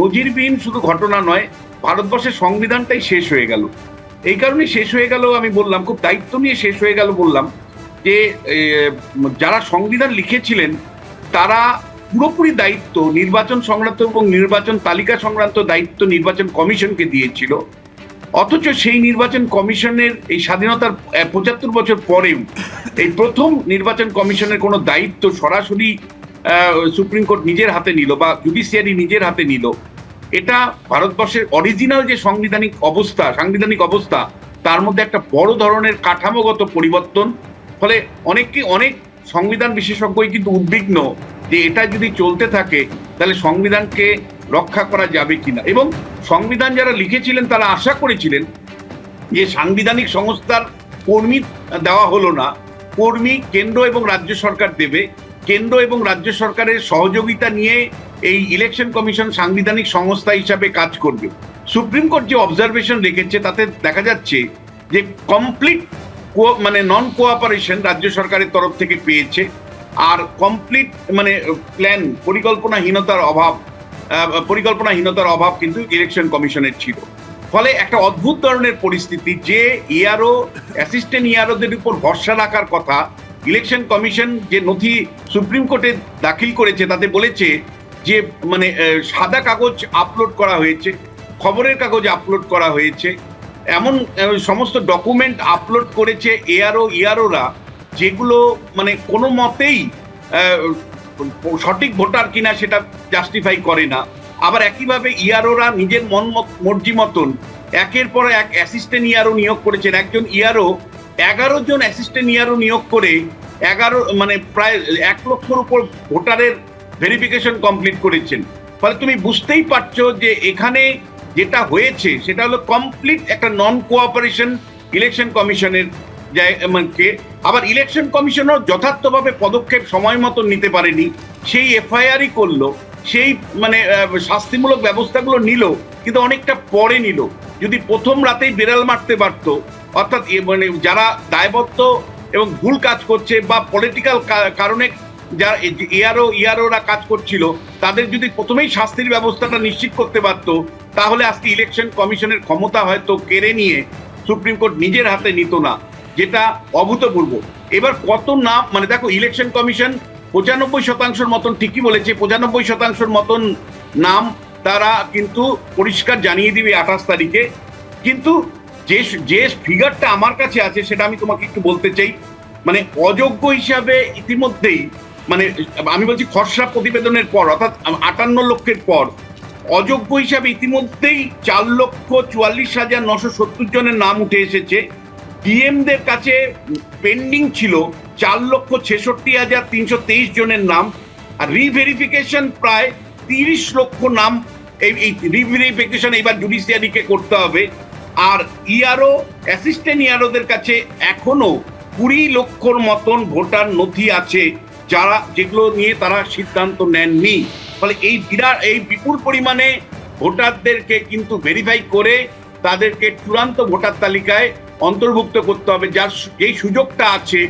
নজিরবিহীন শুধু ঘটনা নয়, ভারতবর্ষের সংবিধানটাই শেষ হয়ে গেল। এই কারণে শেষ হয়ে গেল, আমি বললাম খুব দায়িত্ব নিয়ে শেষ হয়ে গেল বললাম, যে যারা সংবিধান লিখেছিলেন তারা পুরোপুরি দায়িত্ব নির্বাচন সংক্রান্ত এবং নির্বাচন তালিকা সংক্রান্ত দায়িত্ব নির্বাচন কমিশনকে দিয়েছিল। অথচ সেই নির্বাচন কমিশনের এই স্বাধীনতার 75 বছর পরেও এই প্রথম নির্বাচন কমিশনের কোনো দায়িত্ব সরাসরি সুপ্রিম কোর্ট নিজের হাতে নিল বা জুডিশিয়ারি নিজের হাতে নিল। এটা ভারতবর্ষের অরিজিনাল যে সাংবিধানিক অবস্থা, তার মধ্যে একটা বড় ধরনের কাঠামোগত পরিবর্তন। ফলে অনেক সংবিধান বিশেষজ্ঞই কিন্তু উদ্বিগ্ন যে এটা যদি চলতে থাকে তাহলে সংবিধানকে রক্ষা করা যাবে কিনা। এবং সংবিধান যারা লিখেছিলেন তারা আশা করেছিলেন যে সাংবিধানিক সংস্থার কর্মী দেওয়া হলো না, কর্মী কেন্দ্র এবং রাজ্য সরকার দেবে, কেন্দ্র এবং রাজ্য সরকারের সহযোগিতা নিয়ে এই ইলেকশন কমিশন সাংবিধানিক সংস্থা হিসাবে কাজ করবে। সুপ্রিম কোর্ট যে অবজারভেশন রেখেছে তাতে দেখা যাচ্ছে যে কমপ্লিট মানে নন কোঅপারেশন রাজ্য সরকারের তরফ থেকে পেয়েছে। আর কমপ্লিট মানে পরিকল্পনাহীনতার অভাব কিন্তু ইলেকশন কমিশনের ছিল। ফলে একটা অদ্ভুত ধরনের পরিস্থিতি, যে ইআরও অ্যাসিস্ট্যান্ট ইআরওদের উপর ভরসা রাখার কথা, ইলেকশন কমিশন যে নথি সুপ্রিম কোর্টে দাখিল করেছে তাতে বলেছে যে মানে সাদা কাগজ আপলোড করা হয়েছে, খবরের কাগজ আপলোড করা হয়েছে, এমন সমস্ত ডকুমেন্ট আপলোড করেছে ইআরওরা যেগুলো মানে কোনো মতেই সঠিক ভোটার কিনা সেটা জাস্টিফাই করে না। আবার একইভাবে ইআরওরা নিজের মর্জি মতন একের পর এক অ্যাসিস্ট্যান্ট ইআরও নিয়োগ করেছেন। একজন ইআরও 11 জন অ্যাসিস্ট্যান্ট ইআরও নিয়োগ করে মানে প্রায় 1 লক্ষর উপর ভোটারের ভেরিফিকেশন কমপ্লিট করেছেন। ফলে তুমি বুঝতেই পারছো যে এখানে যেটা হয়েছে সেটা হলো কমপ্লিট একটা নন কোঅপারেশন ইলেকশন কমিশনের। আবার ইলেকশন কমিশনও যথার্থভাবে পদক্ষেপ সময় মতো নিতে পারেনি, সেই এফআইআরই করলো, সেই মানে শাস্তিমূলক ব্যবস্থাগুলো নিল, কিন্তু অনেকটা পরে নিল। যদি প্রথম রাতেই বেড়াল মারতে পারতো, অর্থাৎ মানে যারা দায়বদ্ধ এবং ভুল কাজ করছে বা পলিটিক্যাল কারণে যারা ইআরওরা কাজ করছিল, তাদের যদি প্রথমেই শাস্তির ব্যবস্থাটা নিশ্চিত করতে পারতো, তাহলে আজকে ইলেকশন কমিশনের ক্ষমতা হয়তো কেড়ে নিয়ে সুপ্রিম কোর্ট নিজের হাতে নিত না, যেটা অভূতপূর্ব। এবার কত নাম, মানে দেখো ইলেকশন কমিশন 95% মতন ঠিকই বলেছে, 95% মতন নাম তারা কিন্তু পরিষ্কার জানিয়ে দিবে 28 তারিখে। কিন্তু যে ফিগারটা আমার কাছে আছে সেটা আমি তোমাকে একটু বলতে চাই। মানে অযোগ্য হিসাবে ইতিমধ্যেই, মানে আমি বলছি খসড়া প্রতিবেদনের পর, অর্থাৎ 58 লক্ষের পর অযোগ্য হিসাবে ইতিমধ্যেই 4,44,970 জনের নাম উঠে এসেছে। ডিএমদের কাছে পেন্ডিং ছিল 4,66,323 জনের নাম, আর রিভেরিফিকেশন প্রায় 30 লক্ষ নাম এই রিভেরিফিকেশন এবার জুডিশিয়ারিকে করতে হবে। আর ইআরও অ্যাসিস্ট্যান্ট ইআরওদের কাছে এখনো 20 লক্ষর মতন ভোটার নথি আছে যেগুলো নিয়ে তারা সিদ্ধান্ত নেননি। ফলে এই বিপুল পরিমাণে ভোটারদেরকে কিন্তু ভেরিফাই করে তাদেরকে চূড়ান্ত ভোটার তালিকায় অন্তর্ভুক্ত করতে হবে। যেই সুযোগটা আছে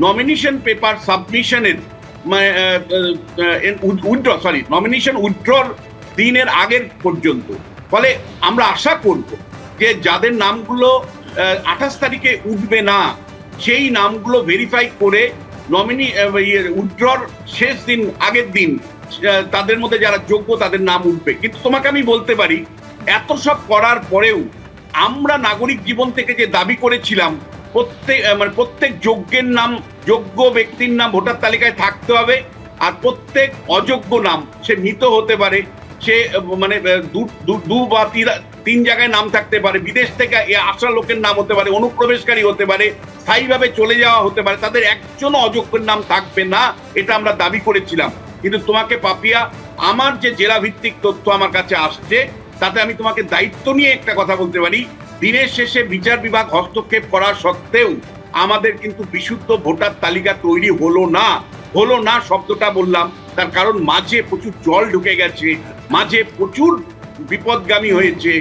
নমিনেশন পেপার সাবমিশনের নমিনেশন উইথড্রর দিনের আগের পর্যন্ত। ফলে আমরা আশা করব যে যাদের নামগুলো 28 তারিখে উঠবে না সেই নামগুলো ভেরিফাই করে উইথড্রর শেষ দিন আগের দিন তাদের মধ্যে যারা যোগ্য তাদের নাম উঠবে। কিন্তু তোমাকে আমি বলতে পারি এত সব করার পরেও আমরা নাগরিক জীবন থেকে যে দাবি করেছিলাম প্রত্যেক যোগ্য ব্যক্তির নাম ভোটার তালিকায় থাকতে হবে, আর প্রত্যেক অযোগ্য নাম সে মৃত হতে পারে, সে দু বা তিন জায়গায় নাম থাকতে পারে, বিদেশ থেকে আসা লোকের নাম হতে পারে, অনুপ্রবেশকারী হতে পারে, স্থায়ীভাবে চলে যাওয়া হতে পারে, তাদের একজনও অযোগ্যের নাম থাকবে না, এটা আমরা দাবি করেছিলাম। কিন্তু তোমাকে পাপিয়া, আমার যে জেলা ভিত্তিক তথ্য আমার কাছে আসছে তাতে আমি তোমাকে দায়িত্ব নিয়ে একটা কথা বলতে পারি, দিনের শেষে বিচার বিভাগ হস্তক্ষেপ করা সত্ত্বেও আমাদের কিন্তু বিশুদ্ধ ভোটার তালিকা তৈরি হলো না শব্দটা বললাম তার কারণ মাঝে প্রচুর জল ঢুকে গেছে, মাঝে প্রচুর বিপদগামী হয়েছে।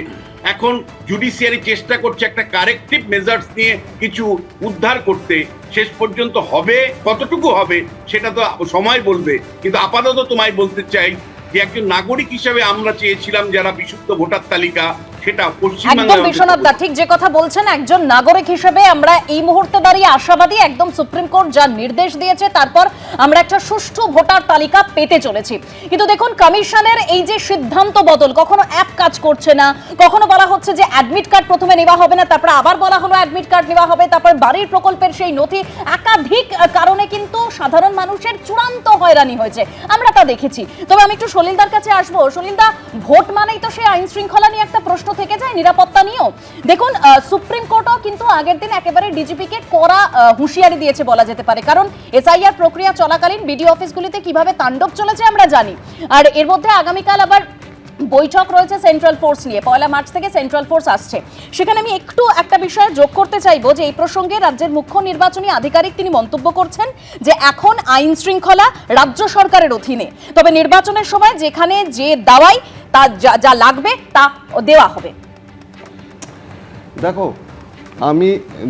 এখন জুডিশিয়ারি চেষ্টা করছে একটা কারেক্টিভ মেজার্স নিয়ে কিছু উদ্ধার করতে। শেষ পর্যন্ত হবে কতটুকু হবে সেটা তো সময় বলবে, কিন্তু আপাতত তোমায় বলতে চাই যে একজন নাগরিক হিসেবে আমরা চেয়েছিলাম যারা বিশুদ্ধ ভোটার তালিকা সেটা একদম বিশ্বনাথ দা ঠিক যে কথা বলছেন, একজন নাগরিক হিসেবে আমরা এই মুহূর্তে দাঁড়িয়ে আশাবাদী, একদম সুপ্রিম কোর্ট যা নির্দেশ দিয়েছে তারপর আমরা একটা সুষ্ঠু ভোটার তালিকা পেতে চলেছি। কিন্তু দেখুন কমিশনের এই যে সিদ্ধান্ত বদল, কখনো অ্যাপ কাজ করছে না, কখনো বলা হচ্ছে যে অ্যাডমিট কার্ড প্রথমে নেওয়া হবে না, তারপর আবার বলা হলো অ্যাডমিট কার্ড নেওয়া হবে, তারপর বাড়ির প্রকল্পের সেই নথি, একাধিক কারণে কিন্তু সাধারণ মানুষের চূড়ান্ত হয়রানি হয়েছে, আমরা তা দেখেছি। তবে আমি একটু সলিলদার কাছে আসবো। সলিলদা, ভোট মানেই তো সেই আইন শৃঙ্খলা নিয়ে একটা প্রশ্ন থেকে যায়, নিরাপত্তা নিয়েও। দেখুন সুপ্রিম কোর্টও কিন্তু আগের দিন একেবারে ডিজিপিকে কড়া হুঁশিয়ারি দিয়েছে বলা যেতে পারে, কারণ এসআইআর প্রক্রিয়া চলাকালীন বিডিও অফিসগুলিতে কিভাবে তাণ্ডব চলেছে আমরা জানি। আর এর মধ্যে আগামীকাল আবার বৈঠক রয়েছে সেন্ট্রাল ফোর্স নিয়ে, 1 মার্চ থেকে সেন্ট্রাল ফোর্স আসছে। সেখানে আমি একটু একটা বিষয় যোগ করতে চাইবো যে এই প্রসঙ্গে রাজ্যের মুখ্য নির্বাচনী আধিকারিক তিনি মন্তব্য করছেন যে এখন আইন শৃঙ্খলা রাজ্য সরকারের অধীনে, তবে নির্বাচনের সময় যেখানে যে দাওয়াই তা যা লাগবে তা দেওয়া হবে। দেখো, আমি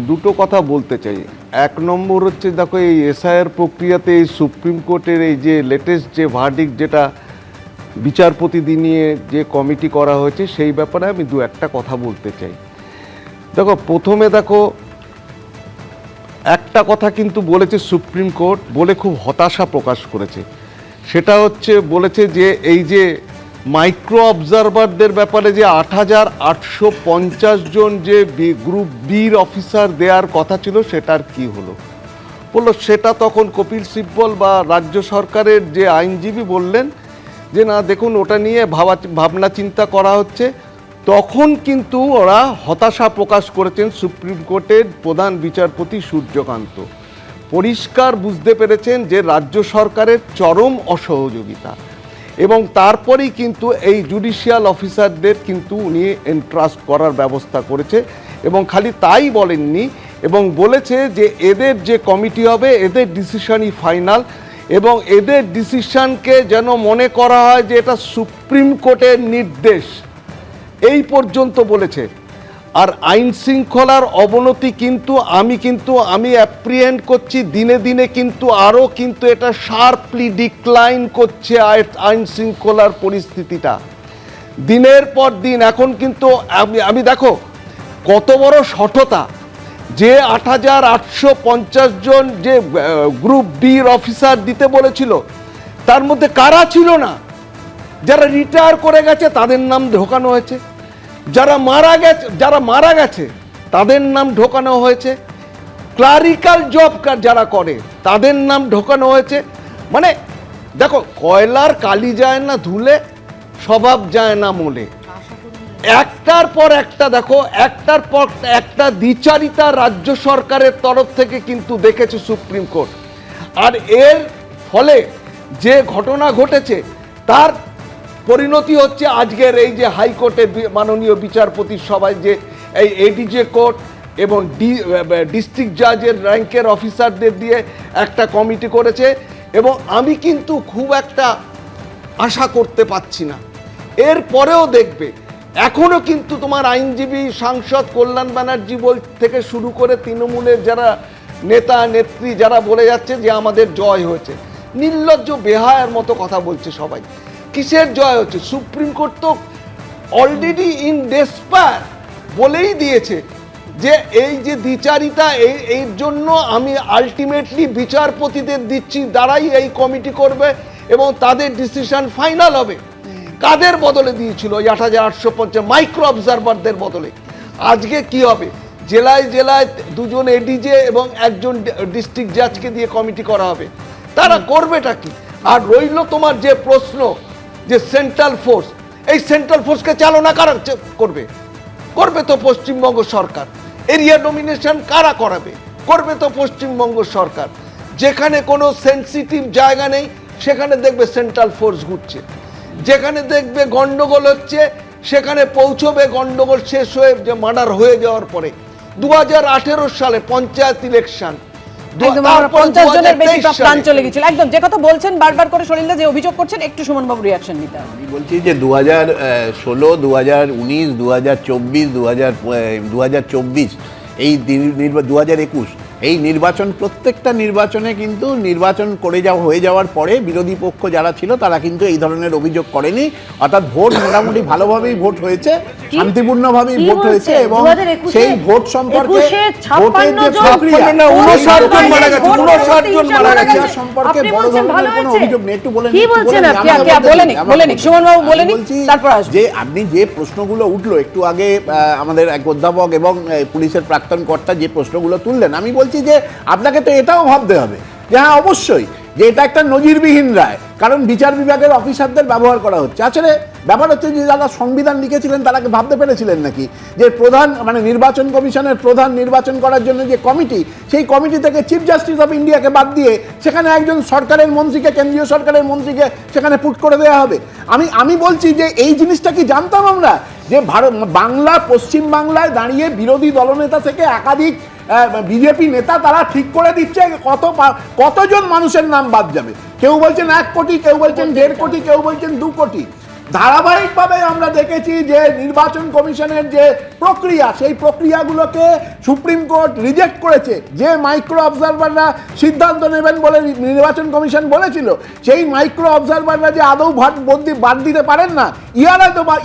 দুটো কথা বলতে চাই। এক নম্বর হচ্ছে, দেখো এই এসআইআর প্রক্রিয়াতে এই সুপ্রিম কোর্টের এই যে লেটেস্ট যে ভার্ডিক্ট, যেটা বিচারপতি নিয়ে যে কমিটি করা হয়েছে, সেই ব্যাপারে আমি একটা কথা বলতে চাই। দেখো, প্রথমে দেখো একটা কথা কিন্তু বলেছে সুপ্রিম কোর্ট, বলে খুব হতাশা প্রকাশ করেছে। সেটা হচ্ছে বলেছে যে এই যে মাইক্রো অবজারভারদের ব্যাপারে যে 8,850 জন যে গ্রুপ বির অফিসার দেওয়ার কথা ছিল সেটার কি হলো। বললো সেটা তখন কপিল সিব্বল বা রাজ্য সরকারের যে আইনজীবী বললেন যে না দেখুন ওটা নিয়ে ভাবনা চিন্তা করা হচ্ছে। তখন কিন্তু ওরা হতাশা প্রকাশ করেছেন সুপ্রিম কোর্টের প্রধান বিচারপতি সূর্যকান্ত। পরিষ্কার বুঝতে পেরেছেন যে রাজ্য সরকারের চরম অসহযোগিতা, এবং তারপরেই কিন্তু এই জুডিশিয়াল অফিসারদের কিন্তু উনি এন্ট্রাস্ট করার ব্যবস্থা করেছে। এবং খালি তাই বলেননি, এবং বলেছে যে এদের যে কমিটি হবে এদের ডিসিশনই ফাইনাল, এবং এদের ডিসিশনকে যেন মনে করা হয় যে এটা সুপ্রিম কোর্টের নির্দেশ, এই পর্যন্ত বলেছে। আর আইন শৃঙ্খলার অবনতি কিন্তু আমি অ্যাপ্রিহেন্ড করছি দিনে দিনে কিন্তু আরও কিন্তু এটা শার্পলি ডিক্লাইন করছে আইন শৃঙ্খলার পরিস্থিতিটা দিনের পর দিন। এখন কিন্তু আমি দেখো কত বড় শঠতা, যে 8,850 জন যে গ্রুপ বির অফিসার দিতে বলেছিল তার মধ্যে কারা ছিল না? যারা রিটায়ার করে গেছে তাদের নাম ঢোকানো হয়েছে, যারা মারা গেছে তাদের নাম ঢোকানো হয়েছে, ক্লারিক্যাল জব যারা করে তাদের নাম ঢোকানো হয়েছে। মানে দেখো, কয়লার কালি যায় না ধুলে, স্বভাব যায় না মলে। একটার পর একটা দেখো, একটার পর একটা দ্বিচারিতা রাজ্য সরকারের তরফ থেকে কিন্তু দেখেছে সুপ্রিম কোর্ট। আর এর ফলে যে ঘটনা ঘটেছে তার পরিণতি হচ্ছে আজকের এই যে হাইকোর্টের মাননীয় বিচারপতির সভায় যে এই এডিজে কোর্ট এবং ডিস্ট্রিক্ট জাজের র্যাঙ্কের অফিসারদের দিয়ে একটা কমিটি করেছে, এবং আমি কিন্তু খুব একটা আশা করতে পারছি না। এর পরেও দেখবে এখনো কিন্তু তোমার আইনজীবী, সাংসদ কল্যাণ ব্যানার্জি থেকে শুরু করে তৃণমূলের যারা নেতা নেত্রী যারা বলে যাচ্ছে যে আমাদের জয় হয়েছে, নির্লজ্জ বেহায়ার মতো কথা বলছে সবাই। কিসের জয় হচ্ছে? সুপ্রিম কোর্ট তো অলরেডি ইন ডেসপায়ার বলেই দিয়েছে যে এই যে দ্বিচারিতা, এর জন্য আমি আলটিমেটলি বিচারপতিদের দিচ্ছি, তারাই এই কমিটি করবে এবং তাদের ডিসিশন ফাইনাল হবে। কাদের বদলে দিয়েছিল? 8,850 মাইক্রো অবজারভারদের বদলে। আজকে কি হবে? জেলায় জেলায় 2জন এডিজে এবং 1জন ডিস্ট্রিক্ট জাজকে দিয়ে কমিটি করা হবে। তারা করবেটা কি? আর রইল তোমার যে প্রশ্ন যে সেন্ট্রাল ফোর্স, এই সেন্ট্রাল ফোর্সকে চালনা কারা করবে? করবে তো পশ্চিমবঙ্গ সরকার। এরিয়া ডোমিনেশন কারা করাবে? করবে তো পশ্চিমবঙ্গ সরকার। যেখানে কোনো সেন্সিটিভ জায়গা নেই সেখানে দেখবে সেন্ট্রাল ফোর্স ঘুরছে, যেখানে দেখবে গন্ডগোল হচ্ছে সেখানে পৌঁছবে গন্ডগোল শেষ হয়ে যে মার্ডার হয়ে যাওয়ার পরে। 2018 সালে পঞ্চায়েত ইলেকশন, একদম আমরা 50 জনের বেশি প্রাণ চলে গিয়েছিল। একদম যে কথা বলছেন বারবার করে সলিলদা, যে অভিযোগ করছেন, একটু সুমনবাবু রিয়াকশন নিতে হবে। আমি বলছি যে 2016, 2019, 2024, 2024 এই 2021 এই নির্বাচন, প্রত্যেকটা নির্বাচনে কিন্তু নির্বাচন হয়ে যাওয়ার পরে বিরোধী পক্ষ যারা ছিল তারা কিন্তু এই ধরনের অভিযোগ করেনি। অর্থাৎ ভোট মোটামুটি ভালোভাবেই ভোট হয়েছে, শান্তিপূর্ণভাবেই ভোট হয়েছে, এবং সেই ভোট সম্পর্কে ভোটের যে প্রক্রিয়া, 59 জন মারা গেছে, 59 জন মারা গেছে সম্পর্কে বড় ধরনের কোনো অভিযোগ নেই। একটু বলেন, সুমনবাবু বলেন, তারপর যে আপনি যে প্রশ্নগুলো উঠলো একটু আগে আমাদের এক অধ্যাপক এবং পুলিশের প্রাক্তন কর্তা যে প্রশ্নগুলো তুললেন, আমি বলছি যে আপনাকে তো এটাও ভাবতে হবে যে হ্যাঁ অবশ্যই যে এটা একটা নজিরবিহীন রায়, কারণ বিচার বিভাগের অফিসারদের ব্যবহার করা হচ্ছে। আসলে ব্যাপার হচ্ছে যে যারা সংবিধান লিখেছিলেন তারা কি ভাবতে পেরেছিলেন নাকি যে প্রধান নির্বাচন কমিশনের প্রধান নির্বাচন করার জন্য যে কমিটি, সেই কমিটি থেকে চিফ জাস্টিস অফ ইন্ডিয়াকে বাদ দিয়ে সেখানে একজন সরকারের মন্ত্রীকে, কেন্দ্রীয় সরকারের মন্ত্রীকে সেখানে পুট করে দেওয়া হবে? আমি বলছি যে এই জিনিসটা কি জানতাম আমরা যে পশ্চিম বাংলায় দাঁড়িয়ে বিরোধী দলনেতা থেকে একাধিক বিজেপি নেতা তারা ঠিক করে দিচ্ছে কতজন মানুষের নাম বাদ যাবে। কেউ বলছেন 1 কোটি, কেউ বলছেন 1.5 কোটি, কেউ বলছেন 2 কোটি। ধারাবাহিকভাবে আমরা দেখেছি যে নির্বাচন কমিশনের যে প্রক্রিয়া, সেই প্রক্রিয়াগুলোকে সুপ্রিম কোর্ট রিজেক্ট করেছে। যে মাইক্রো অবজারভাররা সিদ্ধান্ত নেবেন বলে নির্বাচন কমিশন বলেছিল, সেই মাইক্রো অবজারভাররা যে আদৌ বাদ দিতে পারেন না,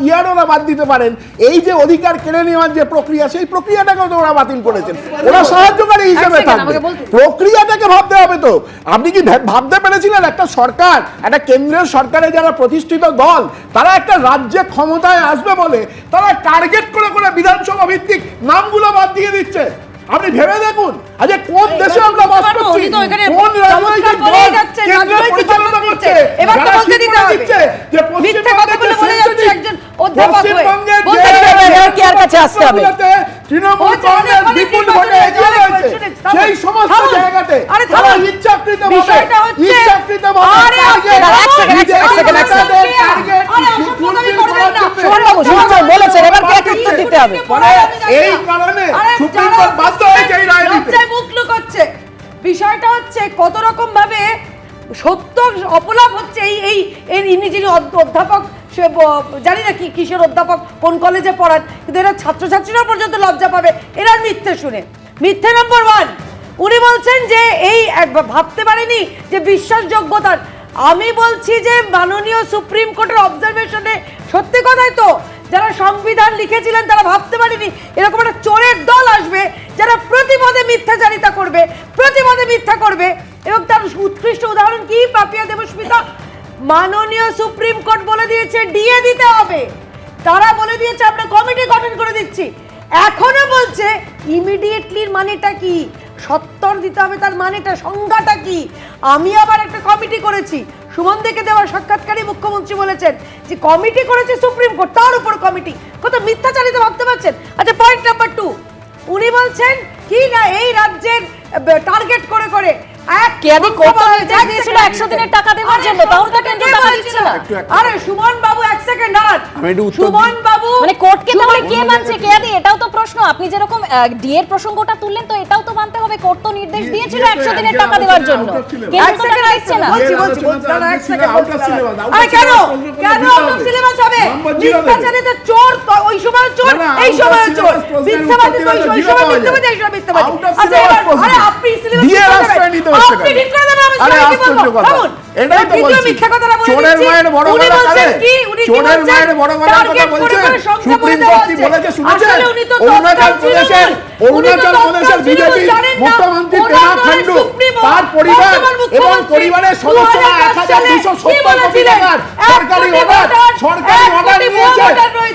ইয়ারোরা বাদ দিতে পারেন, এই যে অধিকার কেড়ে নেওয়ার যে প্রক্রিয়া, সেই প্রক্রিয়াটাকেও তো ওরা বাতিল করেছেন। ওরা সাহায্যকারী হিসেবে থাকবে, প্রক্রিয়াটাকে ভাবতে হবে তো। আপনি কি ভাবতে পেরেছিলেন একটা সরকার, একটা কেন্দ্রীয় সরকারে যারা প্রতিষ্ঠিত দল, তারা একটা রাজ্যে ক্ষমতায় আসবে বলে তারা টার্গেট করে করে বিধানসভা ভিত্তিক নামগুলো বাদ দিয়ে দিচ্ছে? আপনি ভেবে দেখুন আজ কোন দেশে আমরা বাস করছি, কোন রাজনৈতিক দল কেন্দ্র পরিচালনা করছে, এবার তো বলতে দিতে হবে যে মিথ্যা কথাগুলো বলে যাচ্ছে একজন অধ্যাপক হয়ে। বলতে দিতে হবে কি আর কাছে আসতে হবে? তৃণমূল কংগ্রেস বিপুল ভোটে এগিয়ে রয়েছে, সেই সমস্ত জায়গাতে তারা ইচ্ছাকৃতভাবে বলেছেন, এবার কে উত্তর দিতে হবে? এই কারণে সুপ্রিম কোর্ট বাধ্য হয়েছে এই রায় দিতে। মুখ লুকোচ্ছে। বিষয়টা হচ্ছে কত রকম ভাবে সত্য অপলাপ হচ্ছে। ইনি যিনি অধ্যাপক, সে জানি না কিসের অধ্যাপক, কোন কলেজে পড়ান, কিন্তু এরা ছাত্রছাত্রীরা পর্যন্ত লজ্জা পাবে এরা মিথ্যে শুনে। মিথ্যে নম্বর 1, উনি বলছেন যে এই ভাবতে পারেনি যে বিশ্বাসযোগ্যতার। আমি বলছি যে মাননীয় সুপ্রিম কোর্টের অবজারভেশনে সত্যি কথাই তো, যারা সংবিধান লিখেছিলেন তারা ভাবতে পারেনি এরকম একটা চোরের দল আসবে যারা প্রতিপদে মিথ্যাচারিতা করবে, প্রতিপদে মিথ্যা করবে। এবং তার উৎকৃষ্ট উদাহরণ কি? পাপিয়া দেবস্মিতা। মাননীয় সুপ্রিম কোর্ট বলে দিয়েছে ডিএ দিতে হবে, তারা বলে দিয়েছে আমরা কমিটি গঠন করে দিচ্ছি। এখনো বলছে ইমিডিয়েটলির মানেটা কি, সত্তর দিতে হবে তার মানেটা, সংজ্ঞাটা কি? আমি আবার একটা কমিটি করেছি, সুমন থেকে দেওয়া সাক্ষাৎকারী মুখ্যমন্ত্রী বলেছেন যে কমিটি করেছে সুপ্রিম কোর্ট, তার উপর কমিটি। কত মিথ্যাচারিত ভাবতে পারছেন? আচ্ছা, পয়েন্ট নাম্বার 2, উনি বলছেন কি না এই রাজ্যের টার্গেট করে করে কেয়াদি কোর্ট নির্দেশ দিয়েছিল 100 দিনের টাকা দেওয়ার জন্য, তাও তো কেন্দ্র টাকা দিচ্ছে না। আরে সুমন বাবু এক সেকেন্ড দাঁড়ান, আমি একটু উত্তর সুমন বাবু মানে কোর্টকে তাহলে কে মানছে? কেয়াদি, এটাও তো প্রশ্ন। আপনি যেরকম ডি এর প্রসঙ্গটা তুললেন, তো এটাও তো মানতে হবে কোর্ট তো নির্দেশ দিয়েছিল 100 দিনের টাকা দেওয়ার জন্য, কেন্দ্র তো টাকা দিচ্ছে না। আরে কেন কেন আউট অফ সিলেবাস হবে? মিথ্যাচারিতে চোর ওই সময় চোর, এই সময় চোর, মিথ্যাবাদী তো ওই সময় মিথ্যাবাদী, এই সময় মিথ্যাবাদী। আচ্ছা আরে আপনি সিলেবাস দিয়ে রাষ্ট্র নিতে হচ্ছে আপনি ঠিক করে দেবেন, আমি আরে কি আশ্চর্য বলবো? কথা, ভাবুন, এটাই তো ভিডিও বলছি। মিথ্যা কথাটা বলে চোরের দিচ্ছি। মায়ের বড় উনি গলা বলছেন কারে? কি? উনি কি চোরের বলছেন? মায়ের বড় গলার কথা টার্গেট করে বলছেন। করে সংখ্যা বলে সুপ্রিম দেওয়া কোর্ট কি হচ্ছে। বলেছে শুনেছেন? আসলে উনি তো অরুণাচল তৎকালীন প্রদেশের তৃণমূল। উনি তো প্রদেশের তৎকালীন বিজেপি তৃণমূল, জানেন না? মুখ্যমন্ত্রী পেমা বর্তমান খান্ডু সুপ্রিমো, তার পরিবার বর্তমান এবং মুখ্যমন্ত্রী পরিবারের সদস্যরা 1270 কোটি টাকার সরকারি অর্ডার নিয়েছে।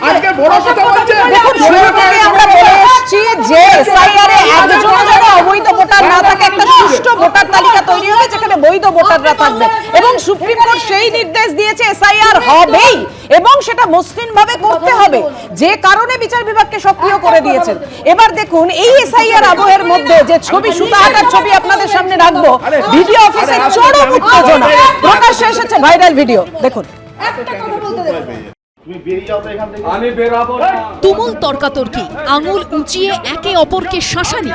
আজকে বড় কথা বলছে, দেখুন, শুরু থেকে আমরা বলে এসেছি যে এসআইআর এ একজনও যেন অবৈধ ভোটার না থাকে, একটা সুষ্ঠু ভোটার তালিকা তৈরি হবে যেখানে বৈধ ভোটাররা থাকবে, এবং সুপ্রিম কোর্ট সেই নির্দেশ দিয়েছে এসআইআর হবেই এবং সেটা মসৃণ ভাবে করতে হবে, যে কারণে বিচার বিভাগকে সক্রিয় করে দিয়েছেন। এবার দেখুন, এই এসআইআর আবহের মধ্যে যে ছবি, সুতাহাটার ছবি আপনাদের সামনে রাখবো, ভিডিও অফিসে চরম উত্তেজনা, প্রকাশ্যে এসেছে ভাইরাল ভিডিও, দেখুন। তুমুল তর্কাতর্কি, আঙুল উঁচিয়ে একে অপরকে শাসানি।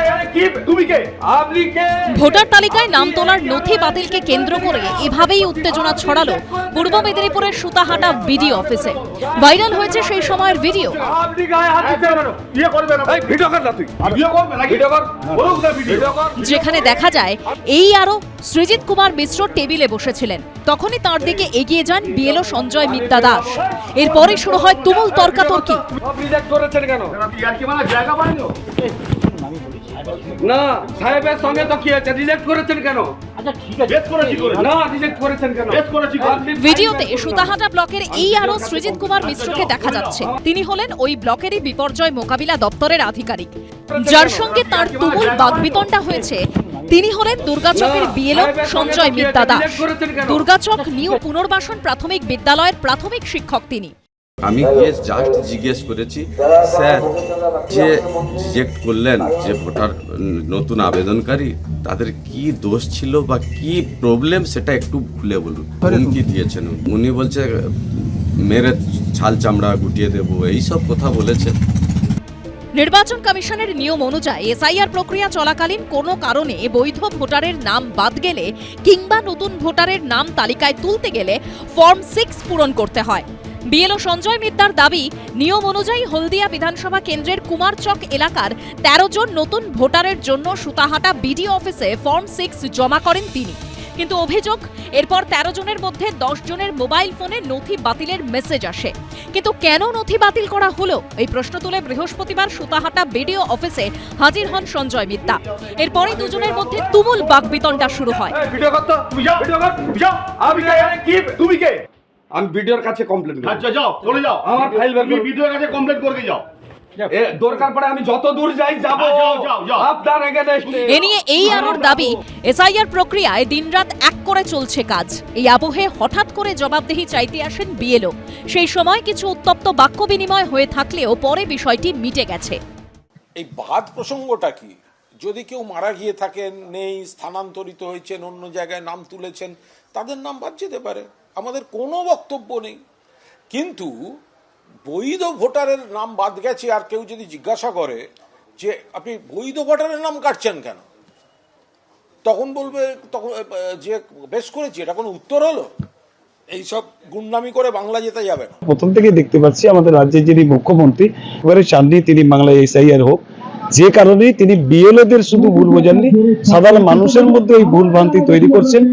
ভোটার তালিকায় নাম তোলার নথি বাতিলকে কেন্দ্র করে এভাবেই উত্তেজনা ছড়ালো পূর্ব মেদিনীপুরের সুতাহাটা বিডিও অফিসে। ভাইরাল হয়েছে সেই সময়ের ভিডিও। যেখানে দেখা যায় এই আরো সৃজিত কুমার মিশ্র টেবিলে বসেছিলেন, তখনই তার দিকে এগিয়ে যান বিএলও সঞ্জয় মিত্তা দাস। এরপরে শুরু হয় তুমুল তর্কাতর্কি। না সাহেবের সঙ্গে তো কি আছে, রিজেক্ট করেছেন কেন? আচ্ছা ঠিক আছে, না রিজেক্ট করেছেন কেন? ভিডিওতে সুতাহাটা ব্লকের এই আরো সৃজিত কুমার মিশ্রকে দেখা যাচ্ছে। তিনি হলেন ওই ব্লকেরই বিপর্যয় মোকাবিলা দপ্তরের আধিকারিক, যার সঙ্গে তার তুমুল বাগবিতণ্ডা হয়েছে। তিনি হলেন দুর্গাচকের বিএলও সঞ্জয় মিত্তা দাস। দুর্গাচক নিউ পুনর্বাসন প্রাথমিক বিদ্যালয়ের প্রাথমিক শিক্ষক তিনি। আমি গিয়ে জাস্ট জিজ্ঞেস করেছি, স্যার যে রিজেক্ট করলেন যে ভোটার নতুন আবেদনকারী, তাদের কি দোষ ছিল বা কি প্রবলেম সেটা একটু খুলে বলুন। হুমকি দিয়েছেন, উনি বলছে মেরে ছাল চামড়া গুটিয়ে দেবো, এইসব কথা বলেছেন। নির্বাচন কমিশনের নিয়ম অনুযায়ী এসআইআর প্রক্রিয়া চলাকালীন কোনো কারণে বৈধ ভোটারের নাম বাদ গেলে কিংবা নতুন ভোটারের নাম তালিকায় তুলতে গেলে ফর্ম 6 পূরণ করতে হয়। বিএলও সঞ্জয় মিত্তার দাবি, নিয়ম অনুযায়ী হলদিয়া বিধানসভা কেন্দ্রের কুমারচক এলাকার 13 জন নতুন ভোটারের জন্য সুতাহাটা বিডিও অফিসে ফর্ম 6 জমা করেন তিনি। কিন্তু অভিযোগ, এরপর 13 জনের মধ্যে 10 জনের মোবাইল ফোনে নথি বাতিলের মেসেজ আসে। কিন্তু কেন নথি বাতিল করা হলো, এই প্রশ্ন তুলে বৃহস্পতিবার সুতাহাটা বিডিও অফিসে হাজির হন সঞ্জয় মিত্তা। এরপরই দুজনের মধ্যে তুমুল বাকবিতণ্ডা শুরু হয়। আমি ভিডিওর কাছে কমপ্লেন করব। আচ্ছা যাও, চলে যাও, আমার ফাইল বের করো, ভিডিওর কাছে কমপ্লেন করকে যাও। দরকার পড়ে আমি যত দূর যাই যাব, আপনার এগেইনস্টে। এ নিয়ে এই আরোর দাবি, এসআইআর প্রক্রিয়ায় দিনরাত এক করে চলছে কাজ। এই আবহে হঠাৎ করে জবাবদিহি চাইতে আসেন বিএলও। সেই সময় কিছু উত্তপ্ত বাক্য বিনিময় হয়ে থাকলেও পরে বিষয়টি মিটে গেছে। এই বাদ প্রসঙ্গটা কি? যদি কেউ মারা গিয়ে থাকেন, নেই, স্থানান্তরিত হয়েছেন, অন্য জায়গায় নাম তুলেছেন, তাদের নাম বাদ যেতে পারে, আমাদের কোনো বক্তব্য নেই। কিন্তু বৈধ ভোটারের নাম বাদ গেছে আর কেউ যদি জিজ্ঞাসা করে যে আপনি বৈধ ভোটারের নাম কাটছেন কেন, তখন বলবে তখন যে বেশ করেছি, এটা কোনো উত্তর হলো? এইসব গুন্ডামি করে বাংলা যেতে যাবে না। প্রথম থেকে দেখতে পাচ্ছি আমাদের রাজ্যের যিনি মুখ্যমন্ত্রী, এবারে চাননি তিনি বাংলায় এসআইআর হোক, যে কারণে তিনি বিএলওদের শুধু ভুল বোঝাননি, সাধারণ মানুষের মধ্যে এই ভুল ভ্রান্তি তৈরি করছেন।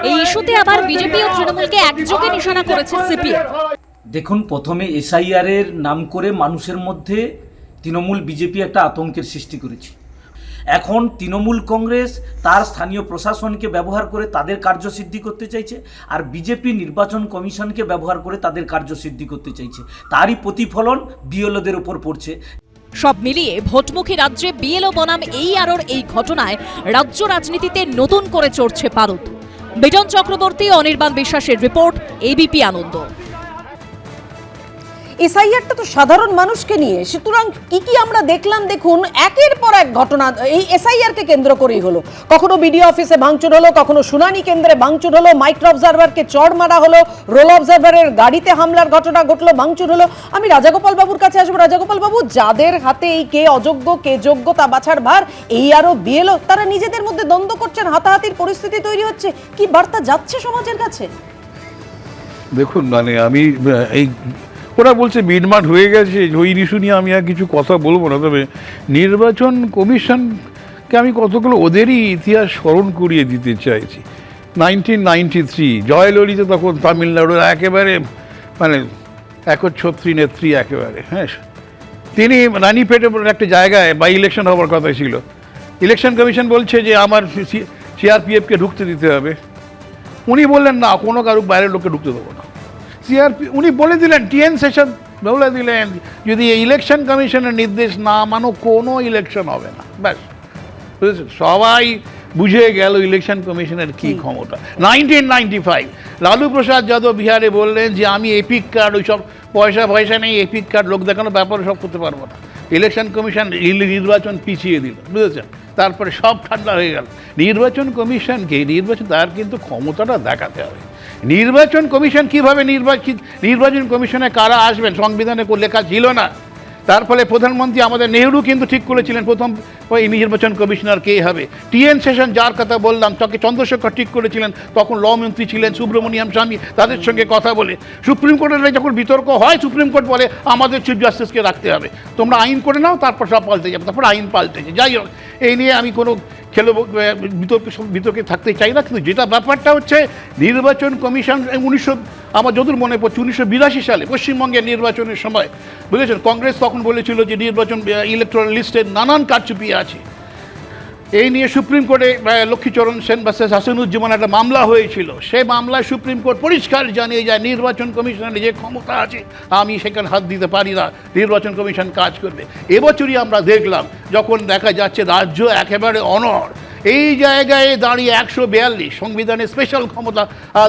এই ইস্যুতে আবার বিজেপি ও তৃণমূলকে একযোগে নিশানা করেছে সিপিএম। দেখুন, প্রথমে এসআইআর এর নাম করে মানুষের মধ্যে তৃণমূল বিজেপি একটা আতঙ্কের সৃষ্টি করেছে। এখন তৃণমূল কংগ্রেস তার স্থানীয় প্রশাসনকে ব্যবহার করে তাদের কার্যসিদ্ধি করতে চাইছে, আর বিজেপি নির্বাচন কমিশনকে ব্যবহার করে তাদের কার্যসিদ্ধি করতে চাইছে। তারই প্রতিফলন বিএলওদের উপর পড়ছে। সব মিলিয়ে ভোটমুখী রাজ্যে বিএলও বনাম এই আরোর এই ঘটনায় রাজ্য রাজনীতিতে নতুন করে চড়ছে পারদ। বিজন চক্রবর্তী, অনির্বাণ বিশ্বাসের রিপোর্ট, এবিপি আনন্দ। এসআইআরটা তো সাধারণ মানুষকে নিয়ে, সুতরাং কি কি আমরা দেখলাম দেখুন একের পর এক ঘটনা এই এসআইআর কে কেন্দ্র করেই হলো। কখনো বিডিও অফিসে ভাঙচুর হলো, কখনো শুনানি কেন্দ্রে ভাঙচুর হলো, মাইক্রো অবজারভারকে চড় মারা হলো, রোল অবজারভারের গাড়িতে হামলার ঘটনা ঘটলো, ভাঙচুর হলো। আমি রাজাগোপাল বাবুর কাছে আসবো। রাজাগোপাল বাবু, যাদের হাতে এই কে অযোগ্য কে যোগ্য তা বাছার ভার, এই আরো বিএলও, তারা নিজেদের মধ্যে দ্বন্দ্ব করছেন, হাতাহাতির পরিস্থিতি তৈরি হচ্ছে, কি বার্তা যাচ্ছে সমাজের কাছে? দেখুন মানে আমি এই ওরা বলছে মিটমাট হয়ে গেছে, ওই ইস্যু নিয়ে আমি আর কিছু কথা বলবো না। তবে নির্বাচন কমিশনকে আমি কতগুলো ওদেরই ইতিহাস স্মরণ করিয়ে দিতে চাইছি। 1993 জয়ললিতা তখন তামিলনাড়ুর একেবারে মানে একচ্ছত্রী নেত্রী একেবারে, হ্যাঁ, তিনি রানীপেটে একটা জায়গায় বাই ইলেকশন হওয়ার কথা ছিল। ইলেকশন কমিশন বলছে যে আমার সিআরপিএফকে ঢুকতে দিতে হবে। উনি বললেন না, কোনো কারুক বাইরের লোককে ঢুকতে দেবো না। উনি বলে দিলেন, টিএন সেশন বলে দিলেন, যদি ইলেকশন কমিশনের নির্দেশ না মানো কোনো ইলেকশন হবে না। ব্যাস, বুঝেছেন? সবাই বুঝে গেল ইলেকশন কমিশনের কী ক্ষমতা। 1995 লালু প্রসাদ যাদব বিহারে বললেন যে আমি এপিক কার্ড, ওই সব পয়সা নেই, এপিক কার্ড লোক দেখানো ব্যাপারে সব করতে পারবো না। ইলেকশন কমিশন নির্বাচন পিছিয়ে দিল, বুঝেছেন? তারপরে সব ঠান্ডা হয়ে গেল। নির্বাচন কমিশনকে তার কিন্তু ক্ষমতাটা দেখাতে হবে। নির্বাচন কমিশন কীভাবে নির্বাচন কমিশনে কারা আসবেন সংবিধানে লেখা ছিল না। তার ফলে প্রধানমন্ত্রী আমাদের নেহরু কিন্তু ঠিক করেছিলেন প্রথম ওই নির্বাচন কমিশনার কে হবে। টিএন সেশন যার কথা বললাম তাকে চন্দ্রশেখর ঠিক করেছিলেন, তখন ল মন্ত্রী ছিলেন সুব্রমণিয়াম স্বামী, তাদের সঙ্গে কথা বলে সুপ্রিম কোর্টের যখন বিতর্ক হয় সুপ্রিম কোর্ট বলে আমাদের চিফ জাস্টিসকে রাখতে হবে, তোমরা আইন করে নাও, তারপর সব পাল্টে যাবে। তারপর আইন পাল্টেছে। যাই হোক, এই নিয়ে আমি কোনো বিতর্কে থাকতে চাই না। কিন্তু যেটা ব্যাপারটা হচ্ছে নির্বাচন কমিশন আমার যতদূর মনে পড়ছে 1982 সালে পশ্চিমবঙ্গের নির্বাচনের সময়, বুঝেছেন, কংগ্রেস তখন বলেছিল যে নির্বাচন ইলেকট্রাল লিস্টের নানান কারচুপি আছে। এই নিয়ে সুপ্রিম কোর্টে লক্ষ্মীচরণ সেন ভার্সেস হাসানুজ্জামান একটা মামলা হয়েছিল। সেই মামলায় সুপ্রিম কোর্ট পরিষ্কার জানিয়ে যায় নির্বাচন কমিশনের যে ক্ষমতা আছে আমি সেখানে হাত দিতে পারি না, নির্বাচন কমিশন কাজ করবে। এবছরই আমরা দেখলাম যখন দেখা যাচ্ছে রাজ্য একেবারে অনড়, এই জায়গায় দাঁড়িয়ে 142 সংবিধানের স্পেশাল ক্ষমতা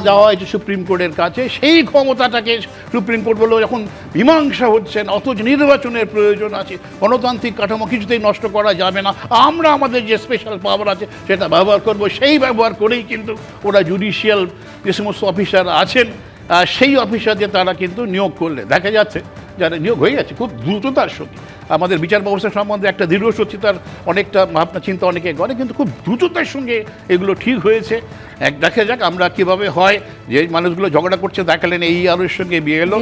দেওয়া হয়েছে সুপ্রিম কোর্টের কাছে। সেই ক্ষমতাটাকে সুপ্রিম কোর্ট বলল যখন মীমাংসা হচ্ছেন, অথচ নির্বাচনের প্রয়োজন আছে, গণতান্ত্রিক কাঠামো কিছুতেই নষ্ট করা যাবে না, আমরা আমাদের যে স্পেশাল পাওয়ার আছে সেটা ব্যবহার করব। সেই ব্যবহার করেই কিন্তু ওরা জুডিশিয়াল যে সমস্ত অফিসার আছেন সেই অফিসারদের তারা কিন্তু নিয়োগ করলে দেখা যাচ্ছে যারা নিয়োগ হয়ে যাচ্ছে খুব দ্রুততার সঙ্গে। আমাদের বিচার ব্যবস্থা সম্বন্ধে একটা দৃঢ়সূচিতার অনেকটা ভাবনা চিন্তা অনেকে করে, কিন্তু খুব দ্রুততার সঙ্গে এগুলো ঠিক হয়েছে। দেখা যাক আমরা কীভাবে হয়। যে মানুষগুলো ঝগড়া করছে দেখালেন এই আলোর সঙ্গে বিএলও,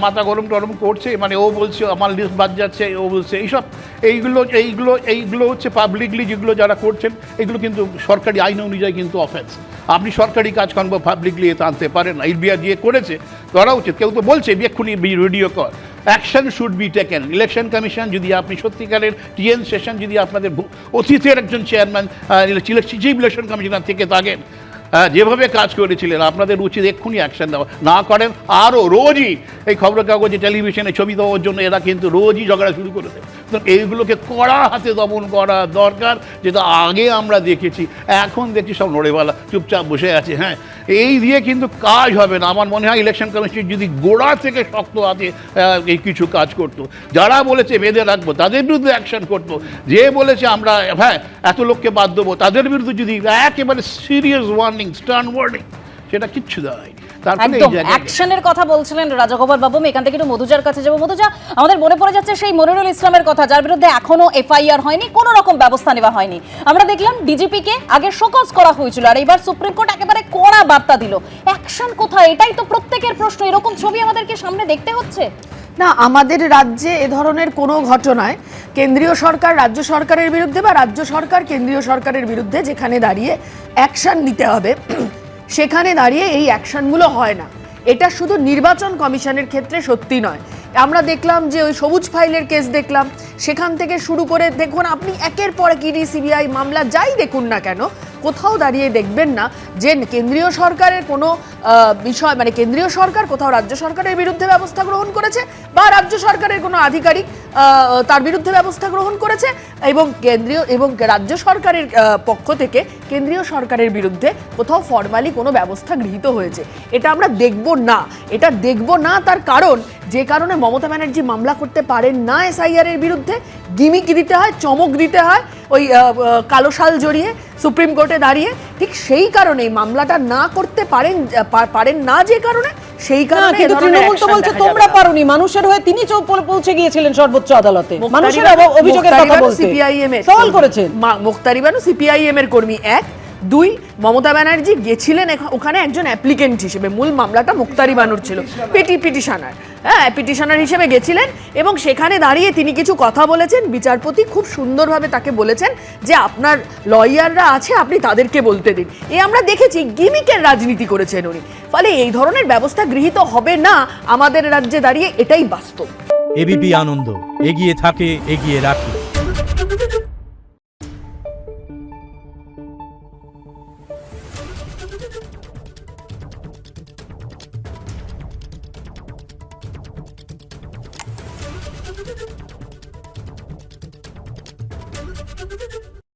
মাথা গরম টরম করছে, মানে ও বলছে আমার লিস্ট বাদ যাচ্ছে, ও বলছে এইসব এইগুলো হচ্ছে পাবলিকলি যেগুলো যারা করছেন এগুলো কিন্তু সরকারি আইন অনুযায়ী কিন্তু অফেন্স। আপনি সরকারি কাজকর্ম পাবলিকলি এতে আনতে পারেন না। ইন্ডিয়া দিয়ে করেছে, করা উচিত। কেউ তো বলছে এক্ষুনি ভিডিও কর, action should be taken. Election commission যদি আপনি সত্যিকারের টিএন সেশন যদি আপনাদের অতীতের একজন চেয়ারম্যান চিফ ইলেকশন কমিশনার থেকে থাকেন, যেভাবে কাজ করেছিলেন, আপনাদের উচিত এক্ষুনি অ্যাকশন দেওয়া। না করেন আরও রোজই এই খবরের কাগজে টেলিভিশনে ছবি দেওয়ার জন্য এরা কিন্তু রোজই ঝগড়া শুরু করে দেয়। তো এইগুলোকে কড়া হাতে দমন করা দরকার, যেটা আগে আমরা দেখেছি। এখন দেখছি সব নড়েওয়ালা চুপচাপ বসে আছে। হ্যাঁ, এই দিয়ে কিন্তু কাজ হবে না। আমার মনে হয় ইলেকশন কমিশন যদি গোড়া থেকে শক্ত হাতে এই কিছু কাজ করতো, যারা বলেছে বেঁধে রাখবো তাদের বিরুদ্ধে অ্যাকশন করতো, যে বলেছে আমরা হ্যাঁ এত লোককে বাদ দেবো তাদের বিরুদ্ধে যদি একেবারে সিরিয়াস ওয়ার্নিং, স্টার্ন ওয়ার্নিং, সেটা কিচ্ছু দেওয়া হয়নি। একদম অ্যাকশনের কথা বলছিলেন রাজাগোপাল বাবু। আমি এখান থেকে একটু মধুজার কাছে যাবো। মধুজা, আমাদের মনে পড়ে যাচ্ছে সেই মনিরুল ইসলামের কথা, যার বিরুদ্ধে এখনো এফআইআর হয়নি, কোনো রকম ব্যবস্থা নেওয়া হয়নি। আমরা দেখলাম ডিজিপিকে আগে শোকজ করা হয়েছিল, আর এবার সুপ্রিম কোর্ট একেবারে কড়া বার্তা দিল। অ্যাকশন কোথায়? এটাই তো প্রত্যেকের প্রশ্ন। এরকম ছবি আমাদেরকে সামনে দেখতে হচ্ছে না। আমাদের রাজ্যে এ ধরনের কোনো ঘটনায় কেন্দ্রীয় সরকার রাজ্য সরকারের বিরুদ্ধে বা রাজ্য সরকার কেন্দ্রীয় সরকারের বিরুদ্ধে যেখানে দাঁড়িয়ে অ্যাকশন নিতে হবে সেখানে দাঁড়িয়ে এই অ্যাকশনগুলো হয় না। এটা শুধু নির্বাচন কমিশনের ক্ষেত্রে সত্যি নয়। আমরা দেখলাম যে ওই সবুজ ফাইলের কেস দেখলাম, সেখান থেকে শুরু করে দেখুন আপনি একের পর ইডি সিবিআই মামলা যাই দেখুন না কেন, কোথাও দাঁড়িয়ে দেখবেন না যে কেন্দ্রীয় সরকারের কোনো বিষয়, মানে কেন্দ্রীয় সরকার কোথাও রাজ্য সরকারের বিরুদ্ধে ব্যবস্থা গ্রহণ করেছে বা রাজ্য সরকারের কোনো আধিকারিক তার বিরুদ্ধে ব্যবস্থা গ্রহণ করেছে, এবং রাজ্য সরকারের পক্ষ থেকে কেন্দ্রীয় সরকারের বিরুদ্ধে কোথাও ফর্মালি কোনো ব্যবস্থা গৃহীত হয়েছে। এটা আমরা দেখব না। এটা দেখব না, তার কারণ যে কারণে মমতা ব্যানার্জি মামলা করতে পারেন না এসআইআর এর বিরুদ্ধে, গিমিক দিতে হয়, চমক দিতে হয় ওই কালো শাল জড়িয়ে সুপ্রিম কোর্টে দাঁড়িয়ে। ঠিক সেই কারণেই মামলাটা না করতে পারেন না, যে কারণে সেই কারণে কিন্তু তৃণমূল তো বলছে তোমরা পারোনি, মানুষের হয়ে তিনি পৌঁছে গিয়েছিলেন সর্বোচ্চ আদালতে, মানুষের অভিযোগের কথা বলতে, সিপিআইএম এর সওয়াল করেছেন। মুক্তারি বানু সিপিআইএম এর কর্মী, এক। দুই, মমতা ব্যানার্জি গেছিলেন ওখানে একজন অ্যাপ্লিকেন্ট হিসেবে, মূল মামলাটা মুক্তারি বানুর ছিল, পিটিশনার, হ্যাঁ পিটিশনার হিসেবে গেছিলেন, এবং সেখানে দাঁড়িয়ে তিনি কিছু কথা বলেছেন। বিচারপতি খুব সুন্দরভাবে তাকে বলেছেন যে আপনার লয়াররা আছে, আপনি তাদেরকে বলতে দিন। আমরা দেখেছি গিমিকের রাজনীতি করেছেন উনি, ফলে এই ধরনের ব্যবস্থা গৃহীত হবে না আমাদের রাজ্যে দাঁড়িয়ে, এটাই বাস্তব। এবিপি আনন্দ, এগিয়ে থাকে, এগিয়ে রাখে।